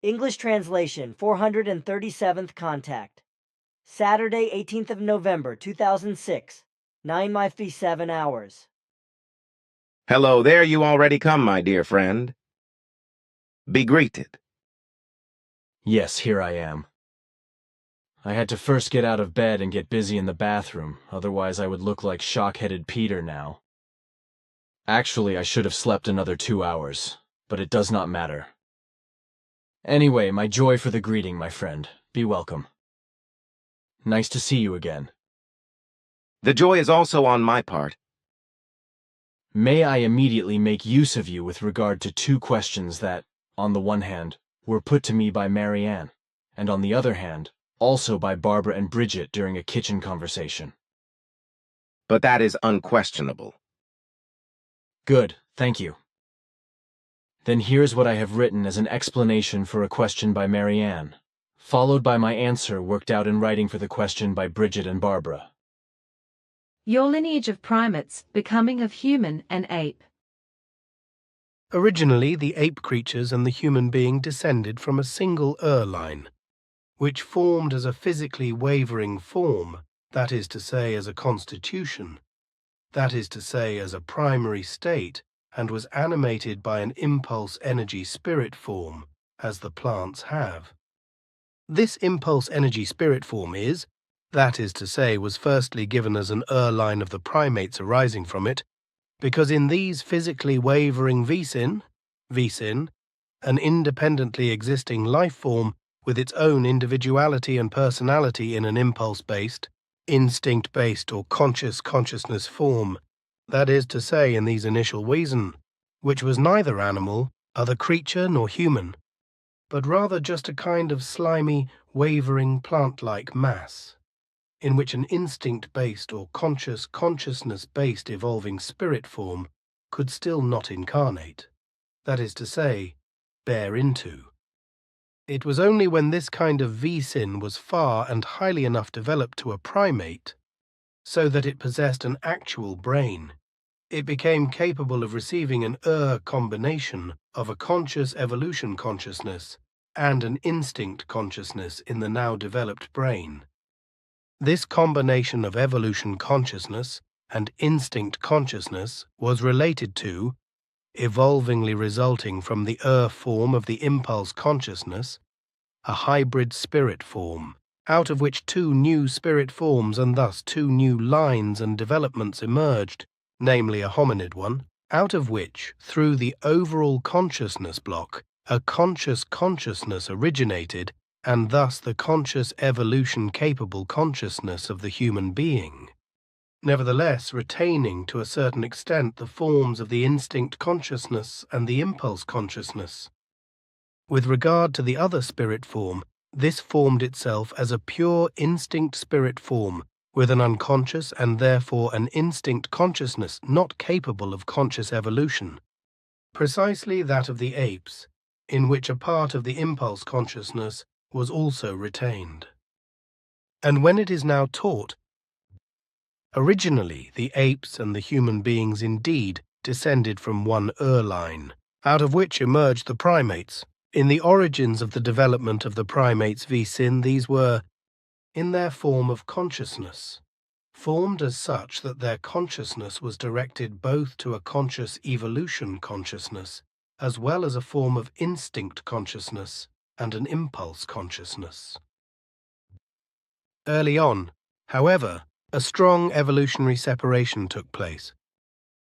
English translation, 437th contact. Saturday, 18th of November, 2006, 9:57 hours. Hello there, you already come, my dear friend. Be greeted. Yes, here I am. I had to first get out of bed and get busy in the bathroom, otherwise I would look like shock-headed Peter now. Actually, I should have slept another 2 hours, but it does not matter. Anyway, my joy for the greeting, my friend. Be welcome. Nice to see you again. The joy is also on my part. May I immediately make use of you with regard to two questions that, on the one hand, were put to me by Marianne, and on the other hand, also by Barbara and Bridget during a kitchen conversation. But that is unquestionable. Good, thank you. Then here's what I have written as an explanation for a question by Marianne, followed by my answer worked out in writing for the question by Bridget and Barbara. Your lineage of primates, becoming of human and ape. Originally, the ape creatures and the human being descended from a single line, which formed as a physically wavering form, that is to say, as a constitution, that is to say, as a primary state, and was animated by an impulse energy spirit form, as the plants have. This impulse energy spirit form is, that is to say, was firstly given as an line of the primates arising from it, because in these physically wavering visin, an independently existing life form with its own individuality and personality in an impulse-based, instinct-based or consciousness form, that is to say, in these initial visin, which was neither animal, other creature nor human, but rather just a kind of slimy, wavering plant-like mass, in which an instinct-based or consciousness-based evolving spirit form could still not incarnate, that is to say, bear into. It was only when this kind of visin was far and highly enough developed to a primate, so that it possessed an actual brain, it became capable of receiving an combination of a conscious evolution consciousness and an instinct consciousness in the now developed brain. This combination of evolution consciousness and instinct consciousness was related to, evolvingly resulting from the form of the impulse consciousness, a hybrid spirit form, out of which two new spirit forms and thus two new lines and developments emerged, namely a hominid one, out of which, through the overall consciousness block, a conscious consciousness originated, and thus the conscious evolution-capable consciousness of the human being, nevertheless retaining to a certain extent the forms of the instinct consciousness and the impulse consciousness. With regard to the other spirit form, this formed itself as a pure instinct spirit form with an unconscious and therefore an instinct consciousness not capable of conscious evolution, precisely that of the apes, in which a part of the impulse consciousness was also retained. And when it is now taught, originally the apes and the human beings indeed descended from one line, out of which emerged the primates. In the origins of the development of the primates visin, these were, in their form of consciousness, formed as such that their consciousness was directed both to a conscious evolution consciousness as well as a form of instinct consciousness and an impulse consciousness. Early on, however, a strong evolutionary separation took place,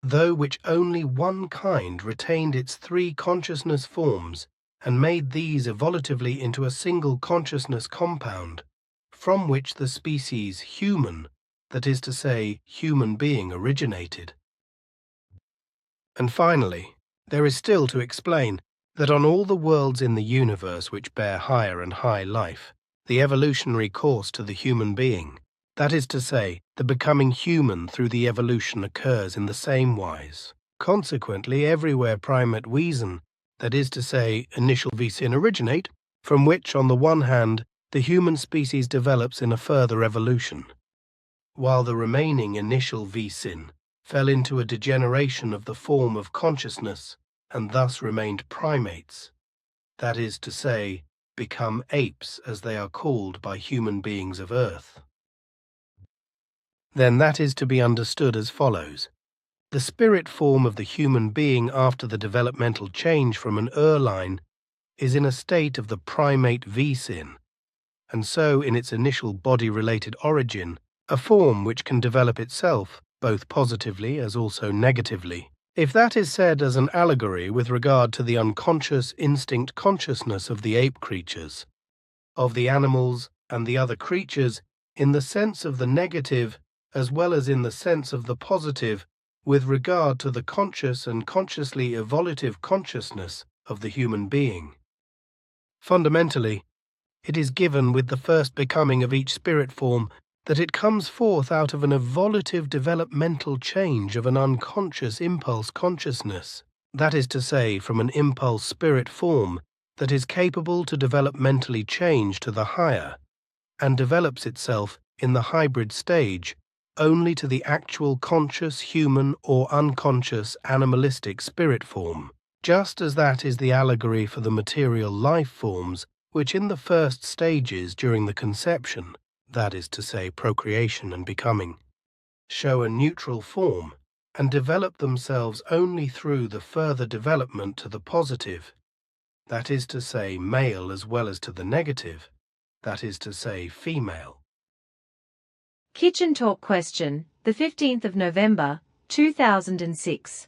though which only one kind retained its three consciousness forms and made these evolutively into a single consciousness compound, from which the species human, that is to say, human being, originated. And finally, there is still to explain that on all the worlds in the universe which bear higher and high life, the evolutionary course to the human being, that is to say, the becoming human through the evolution occurs in the same wise. Consequently, everywhere primate visin, that is to say, initial visin, originate, from which, on the one hand, the human species develops in a further evolution, while the remaining initial visin fell into a degeneration of the form of consciousness and thus remained primates, that is to say, become apes, as they are called by human beings of Earth. Then that is to be understood as follows. The spirit form of the human being after the developmental change from an Erline is in a state of the primate V-sin, and so in its initial body-related origin, a form which can develop itself, both positively as also negatively. If that is said as an allegory with regard to the unconscious instinct consciousness of the ape creatures, of the animals and the other creatures, in the sense of the negative as well as in the sense of the positive, with regard to the conscious and consciously evolutive consciousness of the human being. Fundamentally, it is given with the first becoming of each spirit form that it comes forth out of an evolutive developmental change of an unconscious impulse consciousness, that is to say, from an impulse spirit form that is capable to developmentally change to the higher, and develops itself in the hybrid stage only to the actual conscious human or unconscious animalistic spirit form, just as that is the allegory for the material life forms which in the first stages during the conception, that is to say procreation and becoming, show a neutral form and develop themselves only through the further development to the positive, that is to say male as well as to the negative, that is to say female. Kitchen Talk question, the 15th of November, 2006.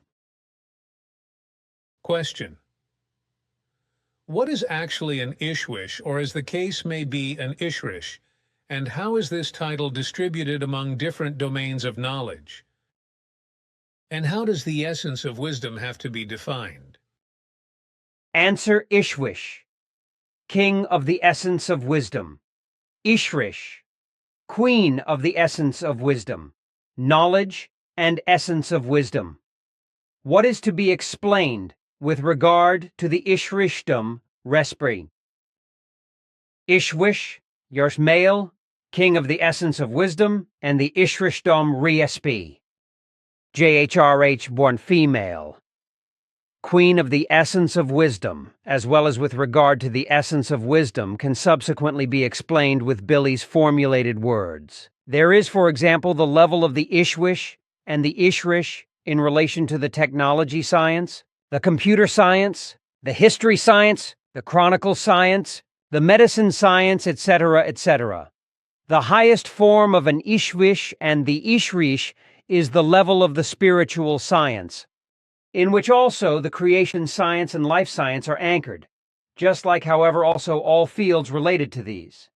Question. What is actually an Ishwish, or as the case may be, an Ishrish, and how is this title distributed among different domains of knowledge? And how does the essence of wisdom have to be defined? Answer: Ishwish, king of the essence of wisdom. Ishrish, queen of the essence of wisdom, knowledge and essence of wisdom. What is to be explained with regard to the Ishrishdom Respri? Ishwish, yours male, king of the essence of wisdom, and the Ishrishdom Riesp. JHRH born female, queen of the essence of wisdom, as well as with regard to the essence of wisdom, can subsequently be explained with Billy's formulated words. There is, for example, the level of the Ishwish and the Ishrish in relation to the technology science, the computer science, the history science, the chronicle science, the medicine science, etc., etc. The highest form of an Ishwish and the Ishrish is the level of the spiritual science, in which also the creation science and life science are anchored, just like, however, also all fields related to these.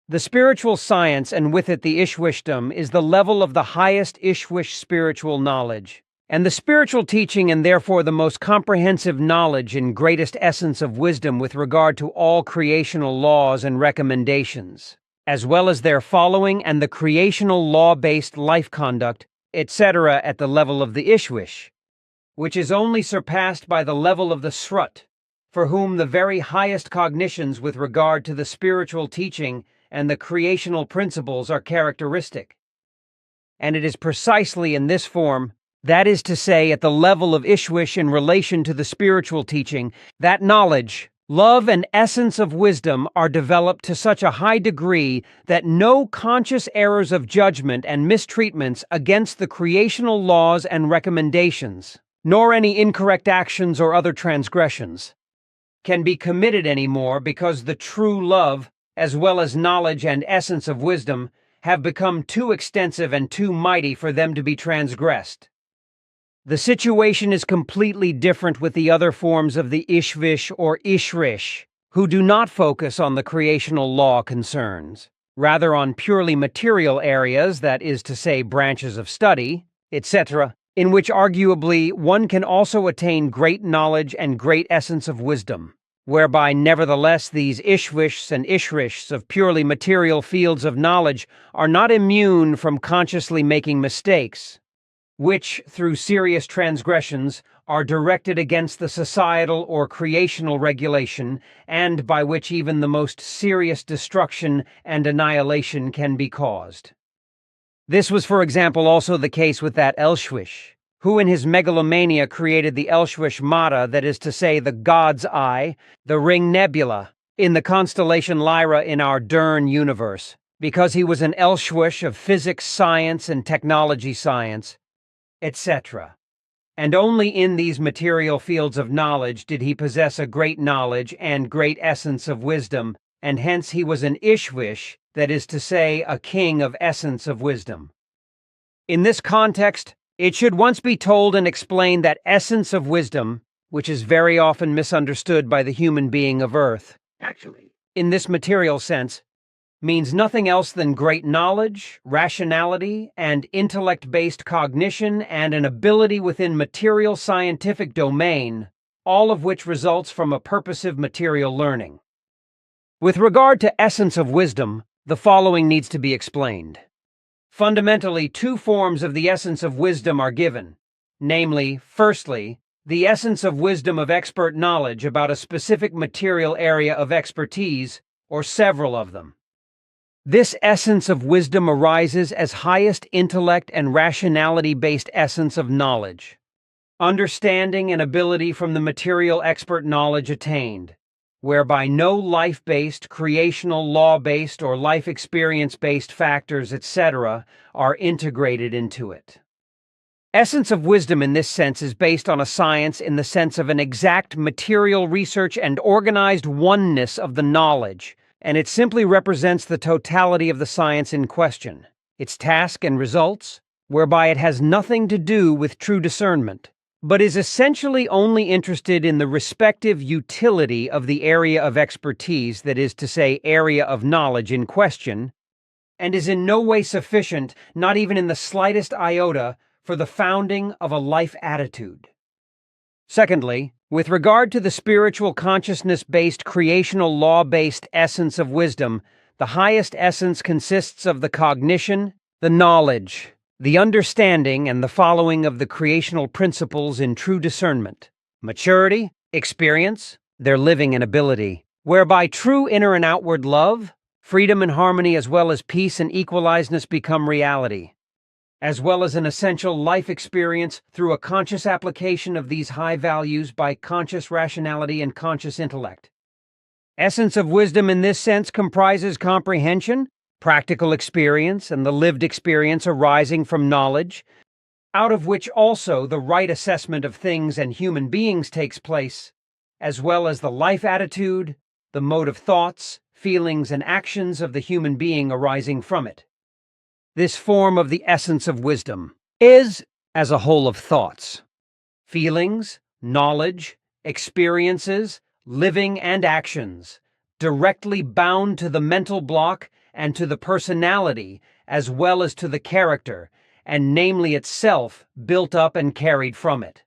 The spiritual science, and with it the Ishwishdom, is the level of the highest Ishwish spiritual knowledge, and the spiritual teaching, and therefore the most comprehensive knowledge and greatest essence of wisdom with regard to all creational laws and recommendations, as well as their following and the creational law-based life conduct, etc. at the level of the Ishwish, which is only surpassed by the level of the Srut, for whom the very highest cognitions with regard to the spiritual teaching and the creational principles are characteristic. And it is precisely in this form, that is to say, at the level of Ishwish in relation to the spiritual teaching, that knowledge, love, and essence of wisdom are developed to such a high degree that no conscious errors of judgment and mistreatments against the creational laws and recommendations, nor any incorrect actions or other transgressions, can be committed any more, because the true love, as well as knowledge and essence of wisdom, have become too extensive and too mighty for them to be transgressed. The situation is completely different with the other forms of the Ishvish or Ishrish, who do not focus on the creational law concerns, rather on purely material areas, that is to say branches of study, etc., in which arguably one can also attain great knowledge and great essence of wisdom, whereby nevertheless these Ishwishs and Ishrishs of purely material fields of knowledge are not immune from consciously making mistakes, which, through serious transgressions, are directed against the societal or creational regulation, and by which even the most serious destruction and annihilation can be caused. This was, for example, also the case with that Elshwish, who in his megalomania created the Elshwish Mata, that is to say, the God's Eye, the Ring Nebula, in the constellation Lyra in our Dern universe, because he was an Elshwish of physics, science, and technology science, etc. And only in these material fields of knowledge did he possess a great knowledge and great essence of wisdom, and hence he was an Ishwish, that is to say, a king of essence of wisdom. In this context, it should once be told and explained that essence of wisdom, which is very often misunderstood by the human being of Earth, actually, in this material sense, means nothing else than great knowledge, rationality, and intellect-based cognition and an ability within material scientific domain, all of which results from a purposive material learning. With regard to essence of wisdom, the following needs to be explained. Fundamentally, two forms of the essence of wisdom are given, namely, firstly, the essence of wisdom of expert knowledge about a specific material area of expertise, or several of them. This essence of wisdom arises as highest intellect and rationality-based essence of knowledge, understanding and ability from the material expert knowledge attained, whereby no life-based, creational, law-based, or life experience-based factors, etc., are integrated into it. Essence of wisdom in this sense is based on a science in the sense of an exact material research and organized oneness of the knowledge, and it simply represents the totality of the science in question, its task and results, whereby it has nothing to do with true discernment, but is essentially only interested in the respective utility of the area of expertise, that is to say, area of knowledge in question, and is in no way sufficient, not even in the slightest iota, for the founding of a life attitude. Secondly, with regard to the spiritual consciousness-based, creational law-based essence of wisdom, the highest essence consists of the cognition, the knowledge, the understanding, and the following of the creational principles in true discernment, maturity, experience, their living and ability, whereby true inner and outward love, freedom and harmony, as well as peace and equalizedness become reality, as well as an essential life experience through a conscious application of these high values by conscious rationality and conscious intellect. Essence of wisdom in this sense comprises comprehension, practical experience, and the lived experience arising from knowledge, out of which also the right assessment of things and human beings takes place, as well as the life attitude, the mode of thoughts, feelings, and actions of the human being arising from it. This form of the essence of wisdom is, as a whole of thoughts, feelings, knowledge, experiences, living and actions, directly bound to the mental block and to the personality, as well as to the character, and namely itself, built up and carried from it.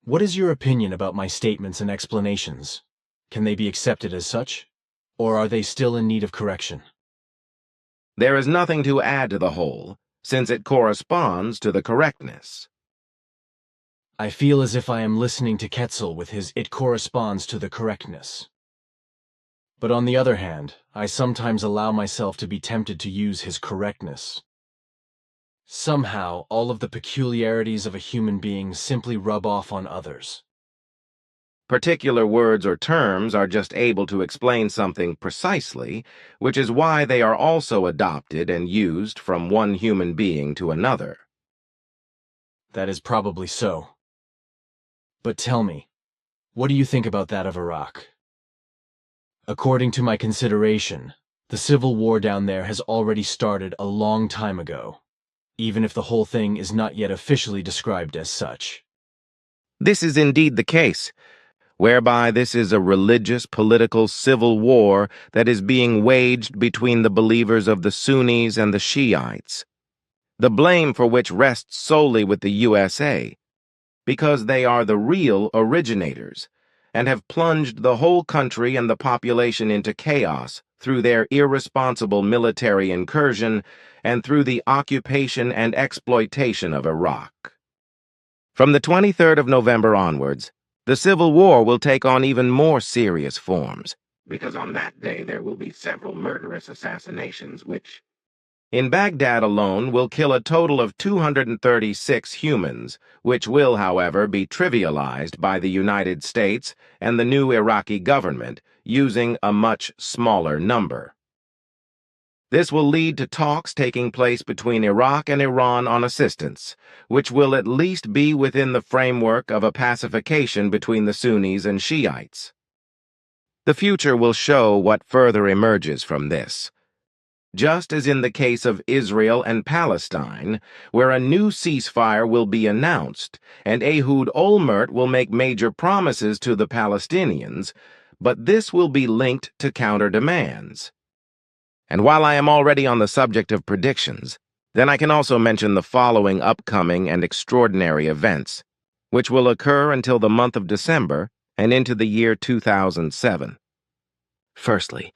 What is your opinion about my statements and explanations? Can they be accepted as such, or are they still in need of correction? There is nothing to add to the whole, since it corresponds to the correctness. I feel as if I am listening to Quetzal with his "it corresponds to the correctness." But on the other hand, I sometimes allow myself to be tempted to use his correctness. Somehow, all of the peculiarities of a human being simply rub off on others. Particular words or terms are just able to explain something precisely, which is why they are also adopted and used from one human being to another. That is probably so. But tell me, what do you think about that of Iraq? According to my consideration, the civil war down there has already started a long time ago, even if the whole thing is not yet officially described as such. This is indeed the case, whereby this is a religious, political, civil war that is being waged between the believers of the Sunnis and the Shiites, the blame for which rests solely with the USA, because they are the real originators, and have plunged the whole country and the population into chaos through their irresponsible military incursion and through the occupation and exploitation of Iraq. From the 23rd of November onwards, the Civil War will take on even more serious forms, because on that day there will be several murderous assassinations which, in Baghdad alone will kill a total of 236 humans, which will, however, be trivialized by the United States and the new Iraqi government, using a much smaller number. This will lead to talks taking place between Iraq and Iran on assistance, which will at least be within the framework of a pacification between the Sunnis and Shiites. The future will show what further emerges from this. Just as in the case of Israel and Palestine, where a new ceasefire will be announced, and Ehud Olmert will make major promises to the Palestinians, but this will be linked to counter-demands. And while I am already on the subject of predictions, then I can also mention the following upcoming and extraordinary events, which will occur until the month of December and into the year 2007. Firstly,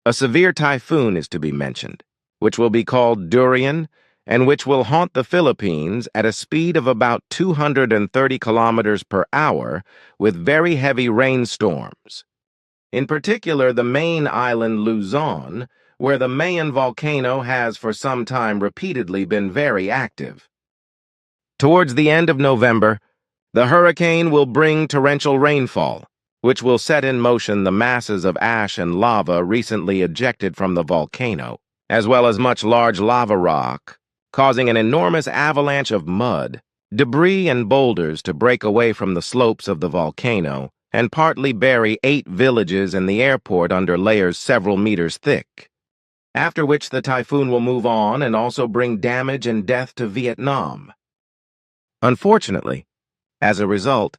a severe typhoon is to be mentioned, which will be called Durian, and which will haunt the Philippines at a speed of about 230 kilometers per hour with very heavy rainstorms. In particular, the main island Luzon, where the Mayon volcano has for some time repeatedly been very active. Towards the end of November, the hurricane will bring torrential rainfall, which will set in motion the masses of ash and lava recently ejected from the volcano, as well as much large lava rock, causing an enormous avalanche of mud, debris, and boulders to break away from the slopes of the volcano and partly bury 8 villages and the airport under layers several meters thick. After which the typhoon will move on and also bring damage and death to Vietnam. Unfortunately, as a result,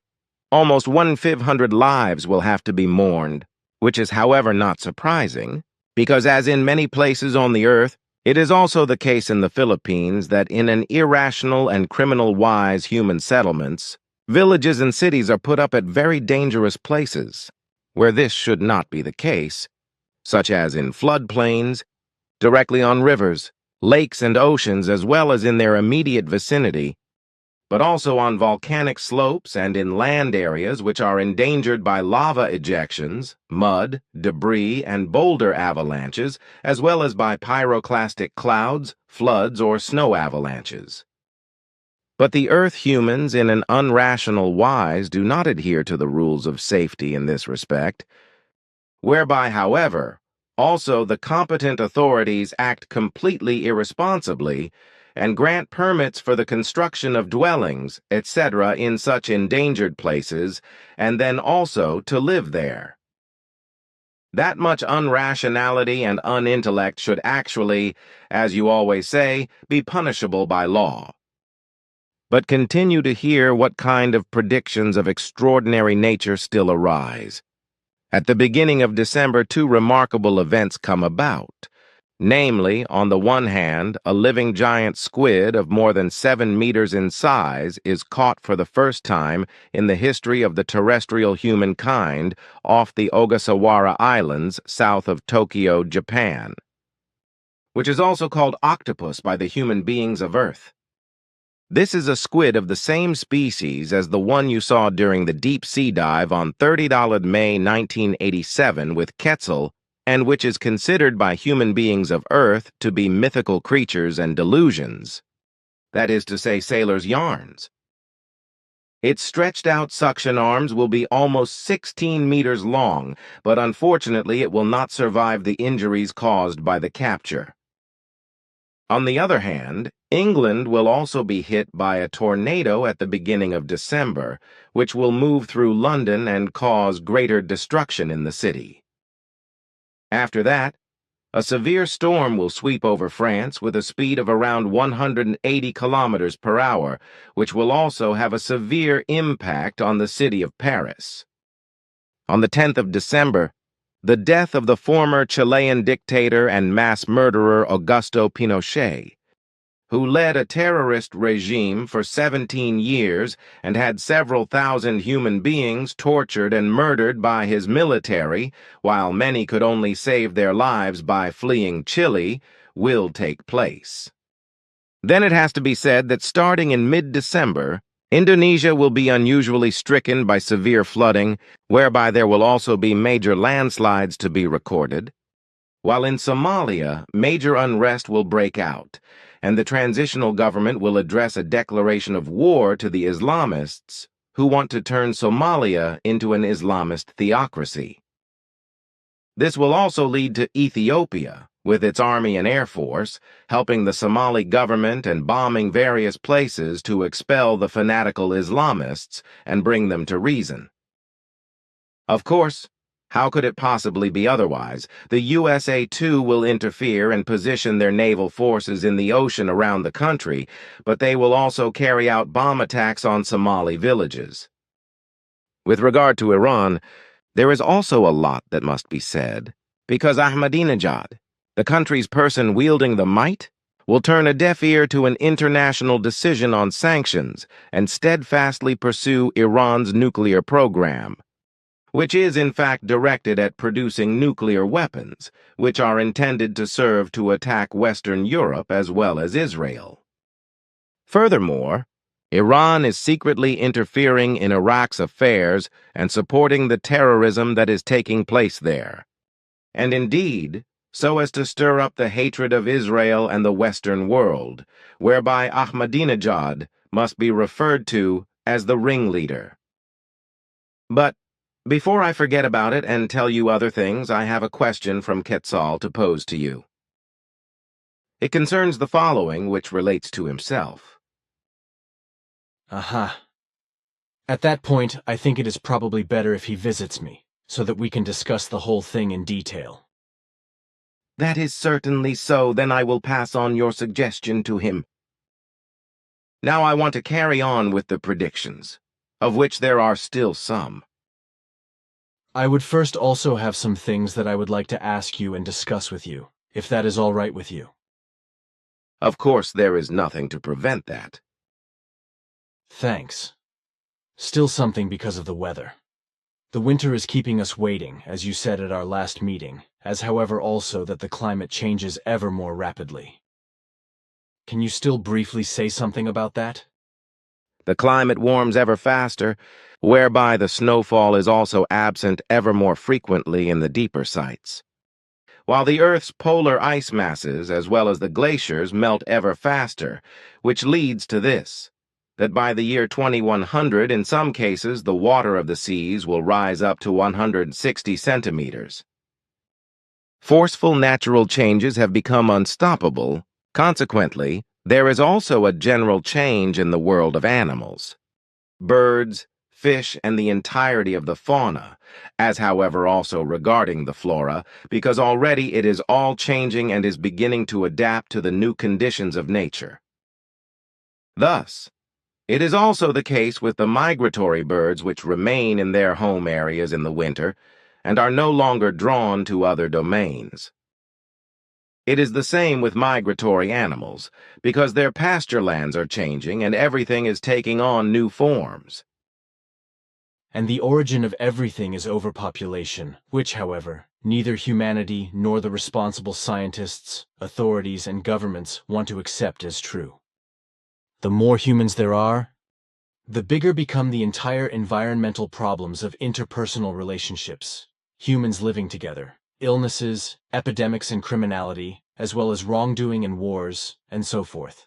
almost 1,500 lives will have to be mourned, which is however not surprising, because as in many places on the earth, it is also the case in the Philippines that in an irrational and criminal-wise human settlements, villages and cities are put up at very dangerous places, where this should not be the case, such as in floodplains, directly on rivers, lakes, and oceans, as well as in their immediate vicinity, but also on volcanic slopes and in land areas which are endangered by lava ejections, mud, debris, and boulder avalanches, as well as by pyroclastic clouds, floods, or snow avalanches. But the Earth humans in an unrational wise do not adhere to the rules of safety in this respect, whereby, however, also the competent authorities act completely irresponsibly and grant permits for the construction of dwellings, etc., in such endangered places, and then also to live there. That much unrationality and unintellect should actually, as you always say, be punishable by law. But continue to hear what kind of predictions of extraordinary nature still arise. At the beginning of December, 2 remarkable events come about. Namely, on the one hand, a living giant squid of more than 7 meters in size is caught for the first time in the history of the terrestrial humankind off the Ogasawara Islands south of Tokyo, Japan, which is also called octopus by the human beings of Earth. This is a squid of the same species as the one you saw during the deep sea dive on $30 May 1987 with Quetzal, and which is considered by human beings of Earth to be mythical creatures and delusions. That is to say, sailors' yarns. Its stretched-out suction arms will be almost 16 meters long, but unfortunately it will not survive the injuries caused by the capture. On the other hand, England will also be hit by a tornado at the beginning of December, which will move through London and cause greater destruction in the city. After that, a severe storm will sweep over France with a speed of around 180 kilometers per hour, which will also have a severe impact on the city of Paris. On the 10th of December, the death of the former Chilean dictator and mass murderer Augusto Pinochet, who led a terrorist regime for 17 years and had several thousand human beings tortured and murdered by his military, while many could only save their lives by fleeing Chile, will take place. Then it has to be said that starting in mid-December, Indonesia will be unusually stricken by severe flooding, whereby there will also be major landslides to be recorded. while in Somalia, major unrest will break out, and the transitional government will address a declaration of war to the Islamists who want to turn Somalia into an Islamist theocracy. This will also lead to Ethiopia, with its army and air force, helping the Somali government and bombing various places to expel the fanatical Islamists and bring them to reason. Of course, how could it possibly be otherwise? The USA, too, will interfere and position their naval forces in the ocean around the country, but they will also carry out bomb attacks on Somali villages. With regard to Iran, there is also a lot that must be said, because Ahmadinejad, the country's person wielding the might, will turn a deaf ear to an international decision on sanctions and steadfastly pursue Iran's nuclear program, which is in fact directed at producing nuclear weapons, which are intended to serve to attack Western Europe as well as Israel. Furthermore, Iran is secretly interfering in Iraq's affairs and supporting the terrorism that is taking place there, and indeed, so as to stir up the hatred of Israel and the Western world, whereby Ahmadinejad must be referred to as the ringleader. But before I forget about it and tell you other things, I have a question from Quetzal to pose to you. It concerns the following, which relates to himself. Aha. At that point, I think it is probably better if he visits me, so that we can discuss the whole thing in detail. That is certainly so. Then I will pass on your suggestion to him. Now I want to carry on with the predictions, of which there are still some. I would first also have some things that I would like to ask you and discuss with you, if that is all right with you. Of course, there is nothing to prevent that. Thanks. Still something because of the weather. The winter is keeping us waiting, as you said at our last meeting, as however also that the climate changes ever more rapidly. Can you still briefly say something about that? The climate warms ever faster, whereby the snowfall is also absent ever more frequently in the deeper sites. While the Earth's polar ice masses, as well as the glaciers, melt ever faster, which leads to this, that by the year 2100, in some cases, the water of the seas will rise up to 160 centimeters. Forceful natural changes have become unstoppable. Consequently, there is also a general change in the world of animals. Birds, fish, and the entirety of the fauna, as however also regarding the flora, because already it is all changing and is beginning to adapt to the new conditions of nature. Thus, it is also the case with the migratory birds which remain in their home areas in the winter and are no longer drawn to other domains. It is the same with migratory animals, because their pasture lands are changing and everything is taking on new forms. And the origin of everything is overpopulation, which, however, neither humanity nor the responsible scientists, authorities, and governments want to accept as true. The more humans there are, the bigger become the entire environmental problems of interpersonal relationships, humans living together, illnesses, epidemics, and criminality, as well as wrongdoing and wars, and so forth.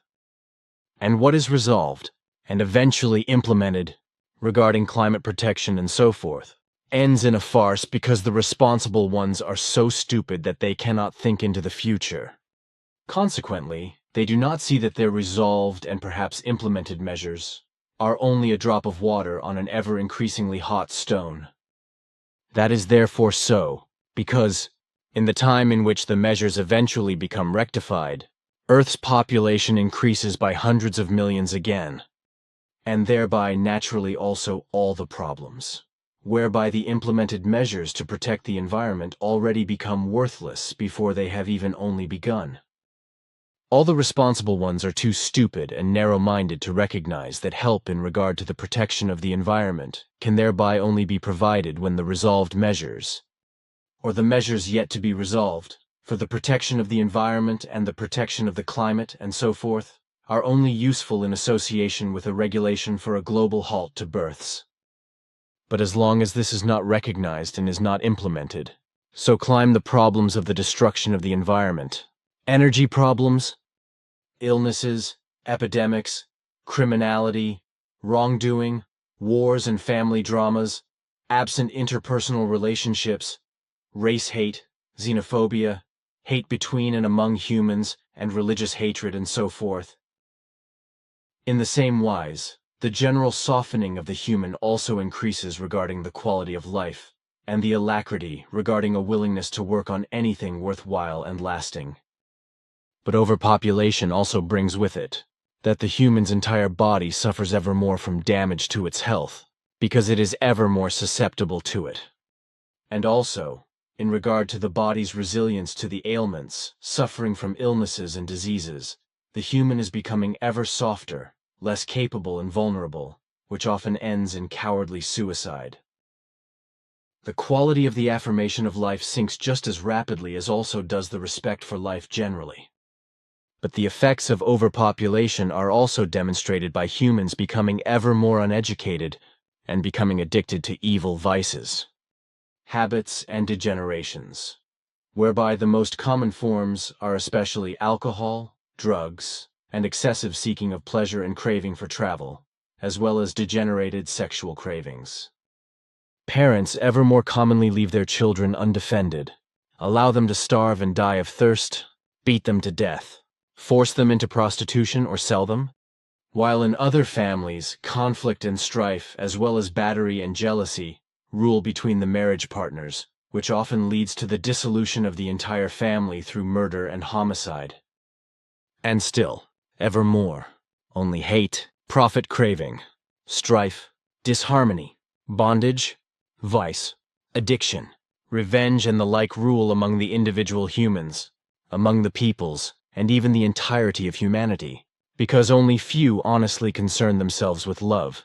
And what is resolved, and eventually implemented, regarding climate protection and so forth, ends in a farce because the responsible ones are so stupid that they cannot think into the future. Consequently, they do not see that their resolved and perhaps implemented measures are only a drop of water on an ever-increasingly hot stone. That is therefore so, because, in the time in which the measures eventually become rectified, Earth's population increases by hundreds of millions again, and thereby naturally also all the problems, whereby the implemented measures to protect the environment already become worthless before they have even only begun. All the responsible ones are too stupid and narrow-minded to recognize that help in regard to the protection of the environment can thereby only be provided when the resolved measures, or the measures yet to be resolved, for the protection of the environment and the protection of the climate and so forth, are only useful in association with a regulation for a global halt to births. But as long as this is not recognized and is not implemented, So climb the problems of the destruction of the environment. Energy problems, illnesses, epidemics, criminality, wrongdoing, wars and family dramas, absent interpersonal relationships, race hate, xenophobia, hate between and among humans, and religious hatred, and so forth. In the same wise, the general softening of the human also increases regarding the quality of life, and the alacrity regarding a willingness to work on anything worthwhile and lasting. But overpopulation also brings with it that the human's entire body suffers ever more from damage to its health, because it is ever more susceptible to it. And also, in regard to the body's resilience to the ailments, suffering from illnesses and diseases, the human is becoming ever softer, less capable and vulnerable, which often ends in cowardly suicide. The quality of the affirmation of life sinks just as rapidly as also does the respect for life generally. But the effects of overpopulation are also demonstrated by humans becoming ever more uneducated and becoming addicted to evil vices, habits, and degenerations, whereby the most common forms are especially alcohol, drugs, and excessive seeking of pleasure and craving for travel, as well as degenerated sexual cravings. Parents ever more commonly leave their children undefended, allow them to starve and die of thirst, beat them to death, force them into prostitution or sell them, while in other families, conflict and strife, as well as battery and jealousy, rule between the marriage partners, which often leads to the dissolution of the entire family through murder and homicide. And still, ever more, only hate, profit-craving, strife, disharmony, bondage, vice, addiction, revenge, and the like rule among the individual humans, among the peoples, and even the entirety of humanity, because only few honestly concern themselves with love,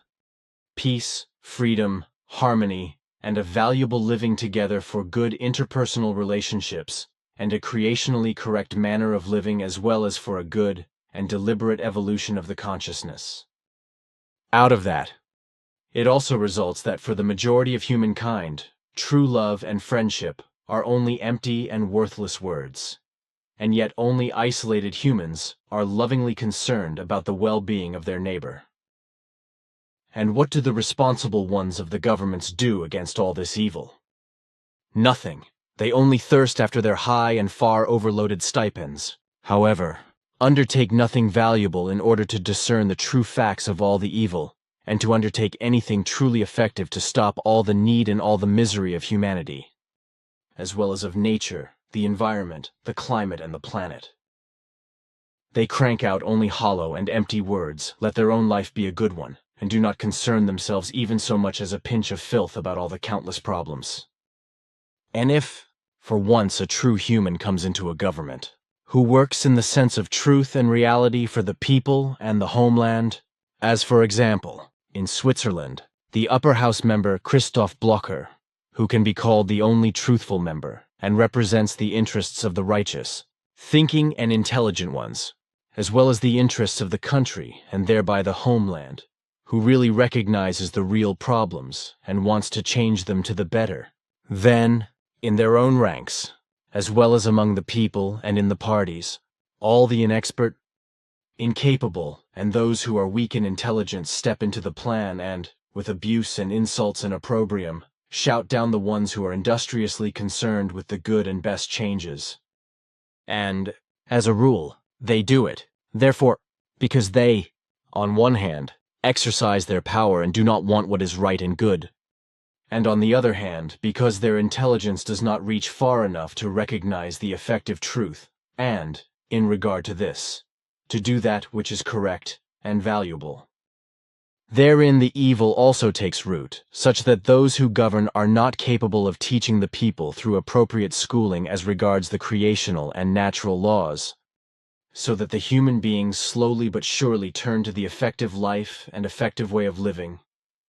peace, freedom, harmony, and a valuable living together for good interpersonal relationships, and a creationally correct manner of living, as well as for a good and deliberate evolution of the consciousness. Out of that, it also results that for the majority of humankind, true love and friendship are only empty and worthless words, and yet only isolated humans are lovingly concerned about the well-being of their neighbor. And what do the responsible ones of the governments do against all this evil? Nothing. They only thirst after their high and far overloaded stipends. However, undertake nothing valuable in order to discern the true facts of all the evil, and to undertake anything truly effective to stop all the need and all the misery of humanity, as well as of nature, the environment, the climate, and the planet. They crank out only hollow and empty words, let their own life be a good one, and do not concern themselves even so much as a pinch of filth about all the countless problems. And if, for once, a true human comes into a government, who works in the sense of truth and reality for the people and the homeland, as for example, in Switzerland, the upper house member Christoph Blocher, who can be called the only truthful member, and represents the interests of the righteous, thinking and intelligent ones, as well as the interests of the country and thereby the homeland, who really recognizes the real problems and wants to change them to the better. Then, in their own ranks, as well as among the people and in the parties, all the inexpert, incapable, and those who are weak in intelligence step into the plan and, with abuse and insults and opprobrium, shout down the ones who are industriously concerned with the good and best changes. And, as a rule, they do it, therefore, because they, on one hand, exercise their power and do not want what is right and good, and on the other hand, because their intelligence does not reach far enough to recognize the effective truth, and, in regard to this, to do that which is correct and valuable. Therein the evil also takes root, such that those who govern are not capable of teaching the people through appropriate schooling as regards the creational and natural laws, so that the human beings slowly but surely turn to the effective life and effective way of living,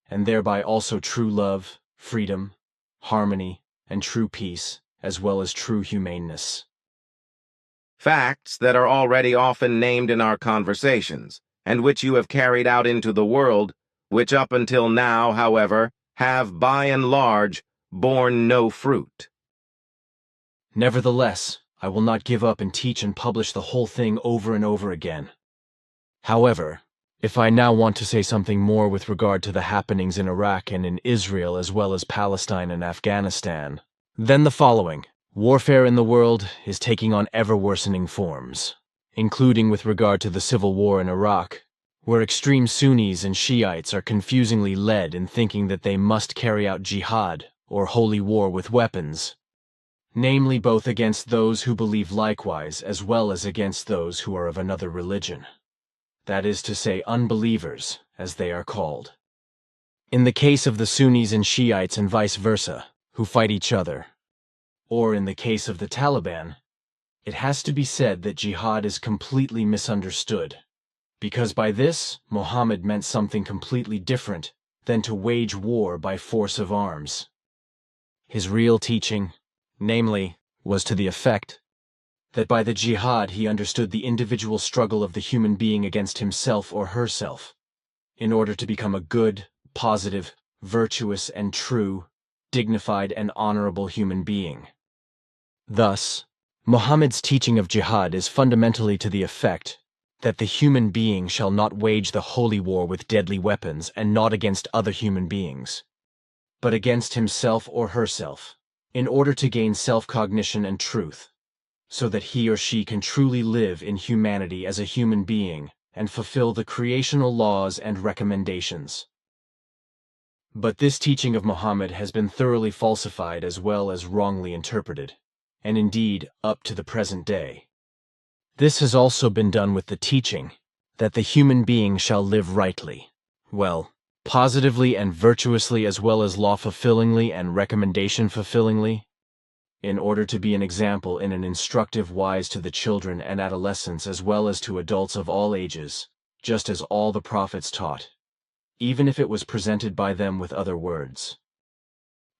and thereby also true love, freedom, harmony, and true peace, as well as true humaneness. Facts that are already often named in our conversations, and which you have carried out into the world, which up until now, however, have by and large borne no fruit. Nevertheless, I will not give up and teach and publish the whole thing over and over again. However, if I now want to say something more with regard to the happenings in Iraq and in Israel as well as Palestine and Afghanistan, then the following. Warfare in the world is taking on ever-worsening forms, including with regard to the civil war in Iraq, where extreme Sunnis and Shiites are confusingly led in thinking that they must carry out jihad, or holy war with weapons, namely both against those who believe likewise as well as against those who are of another religion. That is to say, unbelievers, as they are called. In the case of the Sunnis and Shiites and vice versa, who fight each other, or in the case of the Taliban, it has to be said that jihad is completely misunderstood, because by this, Muhammad meant something completely different than to wage war by force of arms. His real teaching, namely, was to the effect that by the jihad he understood the individual struggle of the human being against himself or herself, in order to become a good, positive, virtuous and true, dignified and honorable human being. Thus, Muhammad's teaching of jihad is fundamentally to the effect that the human being shall not wage the holy war with deadly weapons and not against other human beings, but against himself or herself, in order to gain self-cognition and truth, so that he or she can truly live in humanity as a human being and fulfill the creational laws and recommendations. But this teaching of Muhammad has been thoroughly falsified as well as wrongly interpreted, and indeed up to the present day. This has also been done with the teaching that the human being shall live rightly, well, positively and virtuously as well as law-fulfillingly and recommendation-fulfillingly, in order to be an example in an instructive wise to the children and adolescents as well as to adults of all ages, just as all the prophets taught, even if it was presented by them with other words.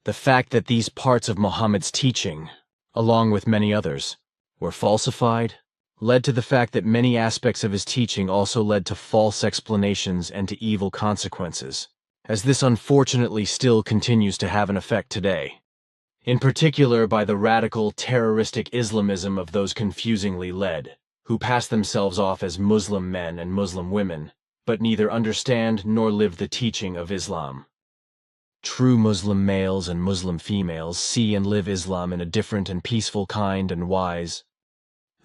The fact that these parts of Muhammad's teaching, along with many others, were falsified, led to the fact that many aspects of his teaching also led to false explanations and to evil consequences, as this unfortunately still continues to have an effect today. In particular by the radical, terroristic Islamism of those confusingly led, who pass themselves off as Muslim men and Muslim women, but neither understand nor live the teaching of Islam. True Muslim males and Muslim females see and live Islam in a different and peaceful kind and wise,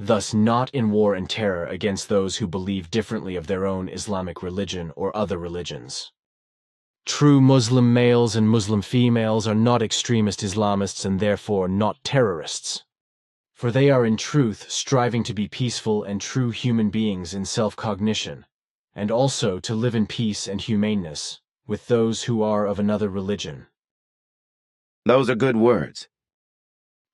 thus not in war and terror against those who believe differently of their own Islamic religion or other religions. True Muslim males and Muslim females are not extremist Islamists and therefore not terrorists, for they are in truth striving to be peaceful and true human beings in self-cognition, and also to live in peace and humaneness with those who are of another religion. Those are good words.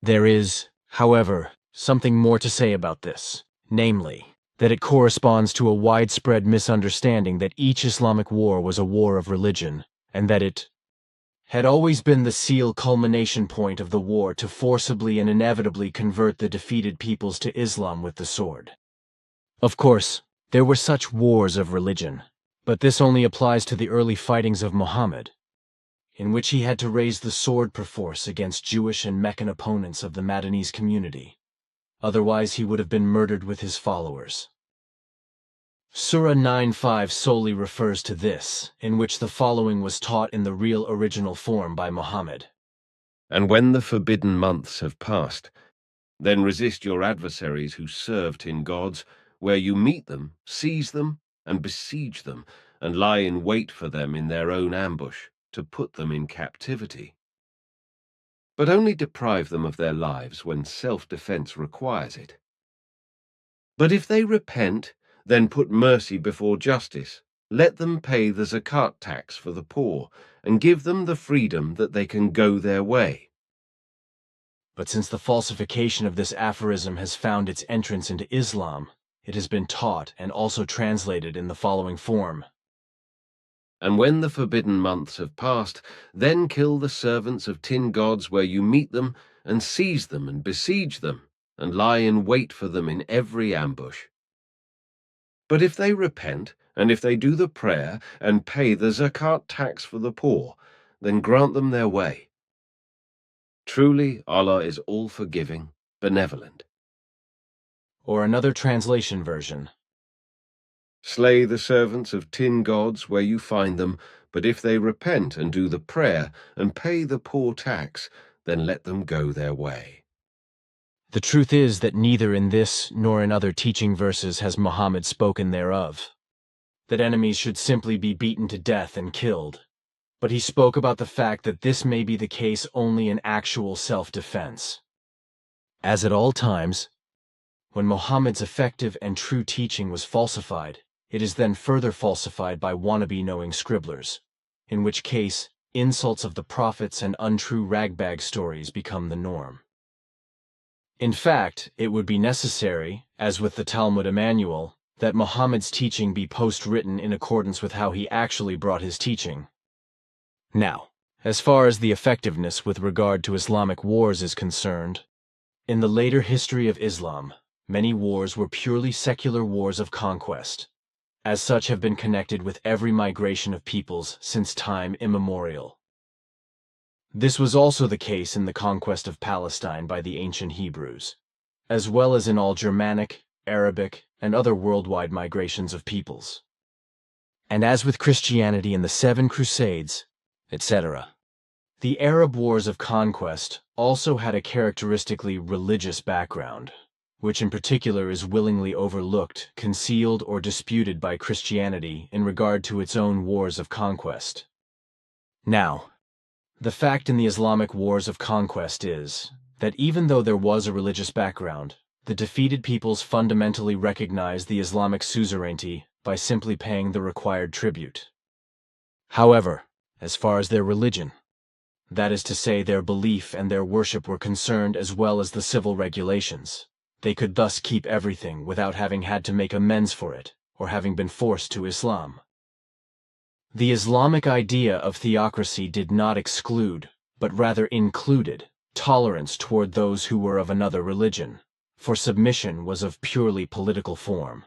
There is, however, something more to say about this, namely, that it corresponds to a widespread misunderstanding that each Islamic war was a war of religion, and that it had always been the seal culmination point of the war to forcibly and inevitably convert the defeated peoples to Islam with the sword. Of course, there were such wars of religion, but this only applies to the early fightings of Muhammad, in which he had to raise the sword perforce against Jewish and Meccan opponents of the Madanese community. Otherwise he would have been murdered with his followers. Surah 9:5 solely refers to this, in which the following was taught in the real original form by Muhammad. And when the forbidden months have passed, then resist your adversaries who serve tin gods, where you meet them, seize them, and besiege them, and lie in wait for them in their own ambush, to put them in captivity. But only deprive them of their lives when self-defense requires it. But if they repent, then put mercy before justice. Let them pay the zakat tax for the poor, and give them the freedom that they can go their way. But since the falsification of this aphorism has found its entrance into Islam, it has been taught and also translated in the following form. And when the forbidden months have passed, then kill the servants of tin gods where you meet them, and seize them and besiege them, and lie in wait for them in every ambush. But if they repent, and if they do the prayer, and pay the zakat tax for the poor, then grant them their way. Truly Allah is all-forgiving, benevolent. Or another translation version. Slay the servants of tin gods where you find them, but if they repent and do the prayer and pay the poor tax, then let them go their way. The truth is that neither in this nor in other teaching verses has Muhammad spoken thereof, that enemies should simply be beaten to death and killed, but he spoke about the fact that this may be the case only in actual self-defense. As at all times, when Muhammad's effective and true teaching was falsified, it is then further falsified by wannabe knowing scribblers, in which case insults of the prophets and untrue ragbag stories become the norm. In fact, it would be necessary, as with the Talmud Emmanuel, that Muhammad's teaching be post-written in accordance with how he actually brought his teaching. Now, as far as the effectiveness with regard to Islamic wars is concerned, in the later history of Islam, many wars were purely secular wars of conquest, as such have been connected with every migration of peoples since time immemorial. This was also the case in the conquest of Palestine by the ancient Hebrews, as well as in all Germanic, Arabic, and other worldwide migrations of peoples. And as with Christianity in the Seven Crusades, etc., the Arab wars of conquest also had a characteristically religious background, which in particular is willingly overlooked, concealed, or disputed by Christianity in regard to its own wars of conquest. Now, the fact in the Islamic wars of conquest is that even though there was a religious background, the defeated peoples fundamentally recognized the Islamic suzerainty by simply paying the required tribute. However, as far as their religion, that is to say their belief and their worship were concerned as well as the civil regulations, they could thus keep everything without having had to make amends for it or having been forced to Islam. The Islamic idea of theocracy did not exclude, but rather included, tolerance toward those who were of another religion, for submission was of purely political form.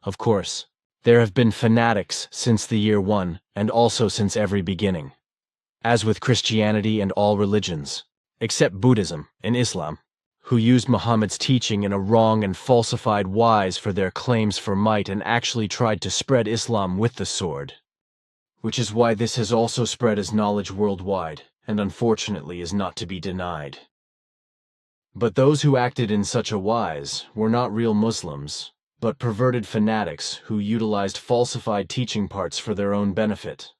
Of course, there have been fanatics since the year one and also since every beginning. As with Christianity and all religions, except Buddhism and Islam, who used Muhammad's teaching in a wrong and falsified wise for their claims for might and actually tried to spread Islam with the sword. Which is why this has also spread as knowledge worldwide, and unfortunately is not to be denied. But those who acted in such a wise were not real Muslims, but perverted fanatics who utilized falsified teaching parts for their own benefit.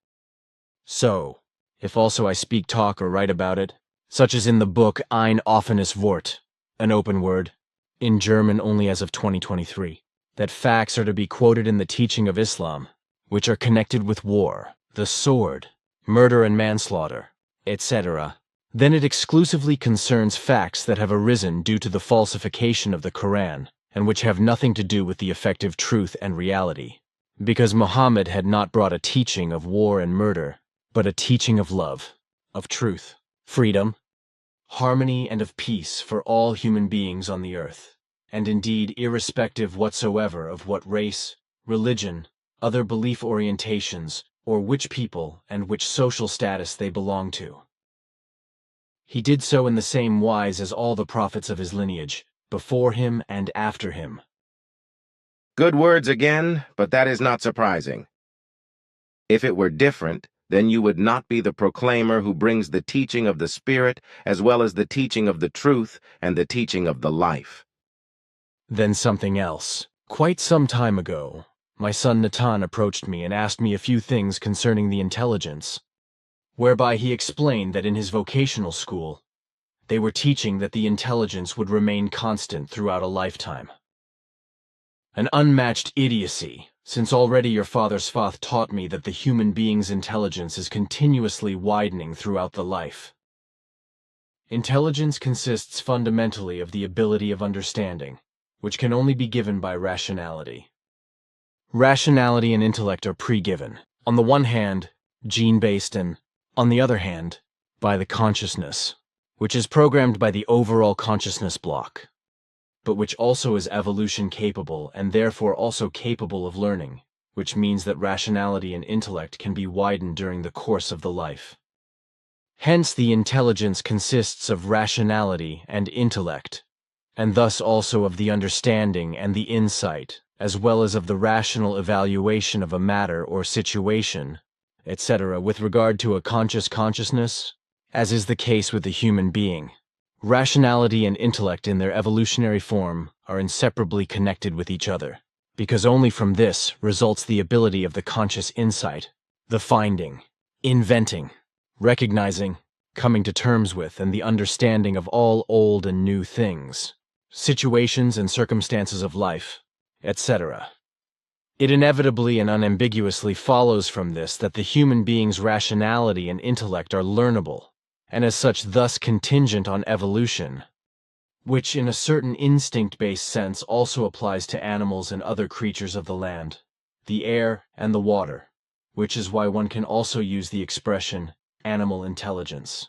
So, if also I speak, talk, or write about it, such as in the book Ein offenes Wort, an open word, in German only as of 2023, that facts are to be quoted in the teaching of Islam, which are connected with war, the sword, murder and manslaughter, etc., then it exclusively concerns facts that have arisen due to the falsification of the Quran, and which have nothing to do with the effective truth and reality, because Muhammad had not brought a teaching of war and murder, but a teaching of love, of truth, freedom, harmony, and of peace for all human beings on the earth, and indeed irrespective whatsoever of what race, religion, other belief orientations, or which people and which social status they belong to. He did so in the same wise as all the prophets of his lineage, before him and after him. Good words again, but that is not surprising. If it were different, then you would not be the proclaimer who brings the teaching of the Spirit as well as the teaching of the truth and the teaching of the life. Then something else. Quite some time ago, my son Natan approached me and asked me a few things concerning the intelligence, whereby he explained that in his vocational school, they were teaching that the intelligence would remain constant throughout a lifetime. An unmatched idiocy, since already your father's Sfath taught me that the human being's intelligence is continuously widening throughout the life. Intelligence consists fundamentally of the ability of understanding, which can only be given by rationality. Rationality and intellect are pre-given, on the one hand, gene-based, and, on the other hand, by the consciousness, which is programmed by the overall consciousness block, but which also is evolution capable and therefore also capable of learning, which means that rationality and intellect can be widened during the course of the life. Hence, the intelligence consists of rationality and intellect, and thus also of the understanding and the insight, as well as of the rational evaluation of a matter or situation, etc., with regard to a conscious consciousness, as is the case with the human being. Rationality and intellect in their evolutionary form are inseparably connected with each other, because only from this results the ability of the conscious insight, the finding, inventing, recognizing, coming to terms with, and the understanding of all old and new things, situations and circumstances of life, etc. It inevitably and unambiguously follows from this that the human being's rationality and intellect are learnable, and as such thus contingent on evolution, which in a certain instinct-based sense also applies to animals and other creatures of the land, the air, and the water, which is why one can also use the expression animal intelligence.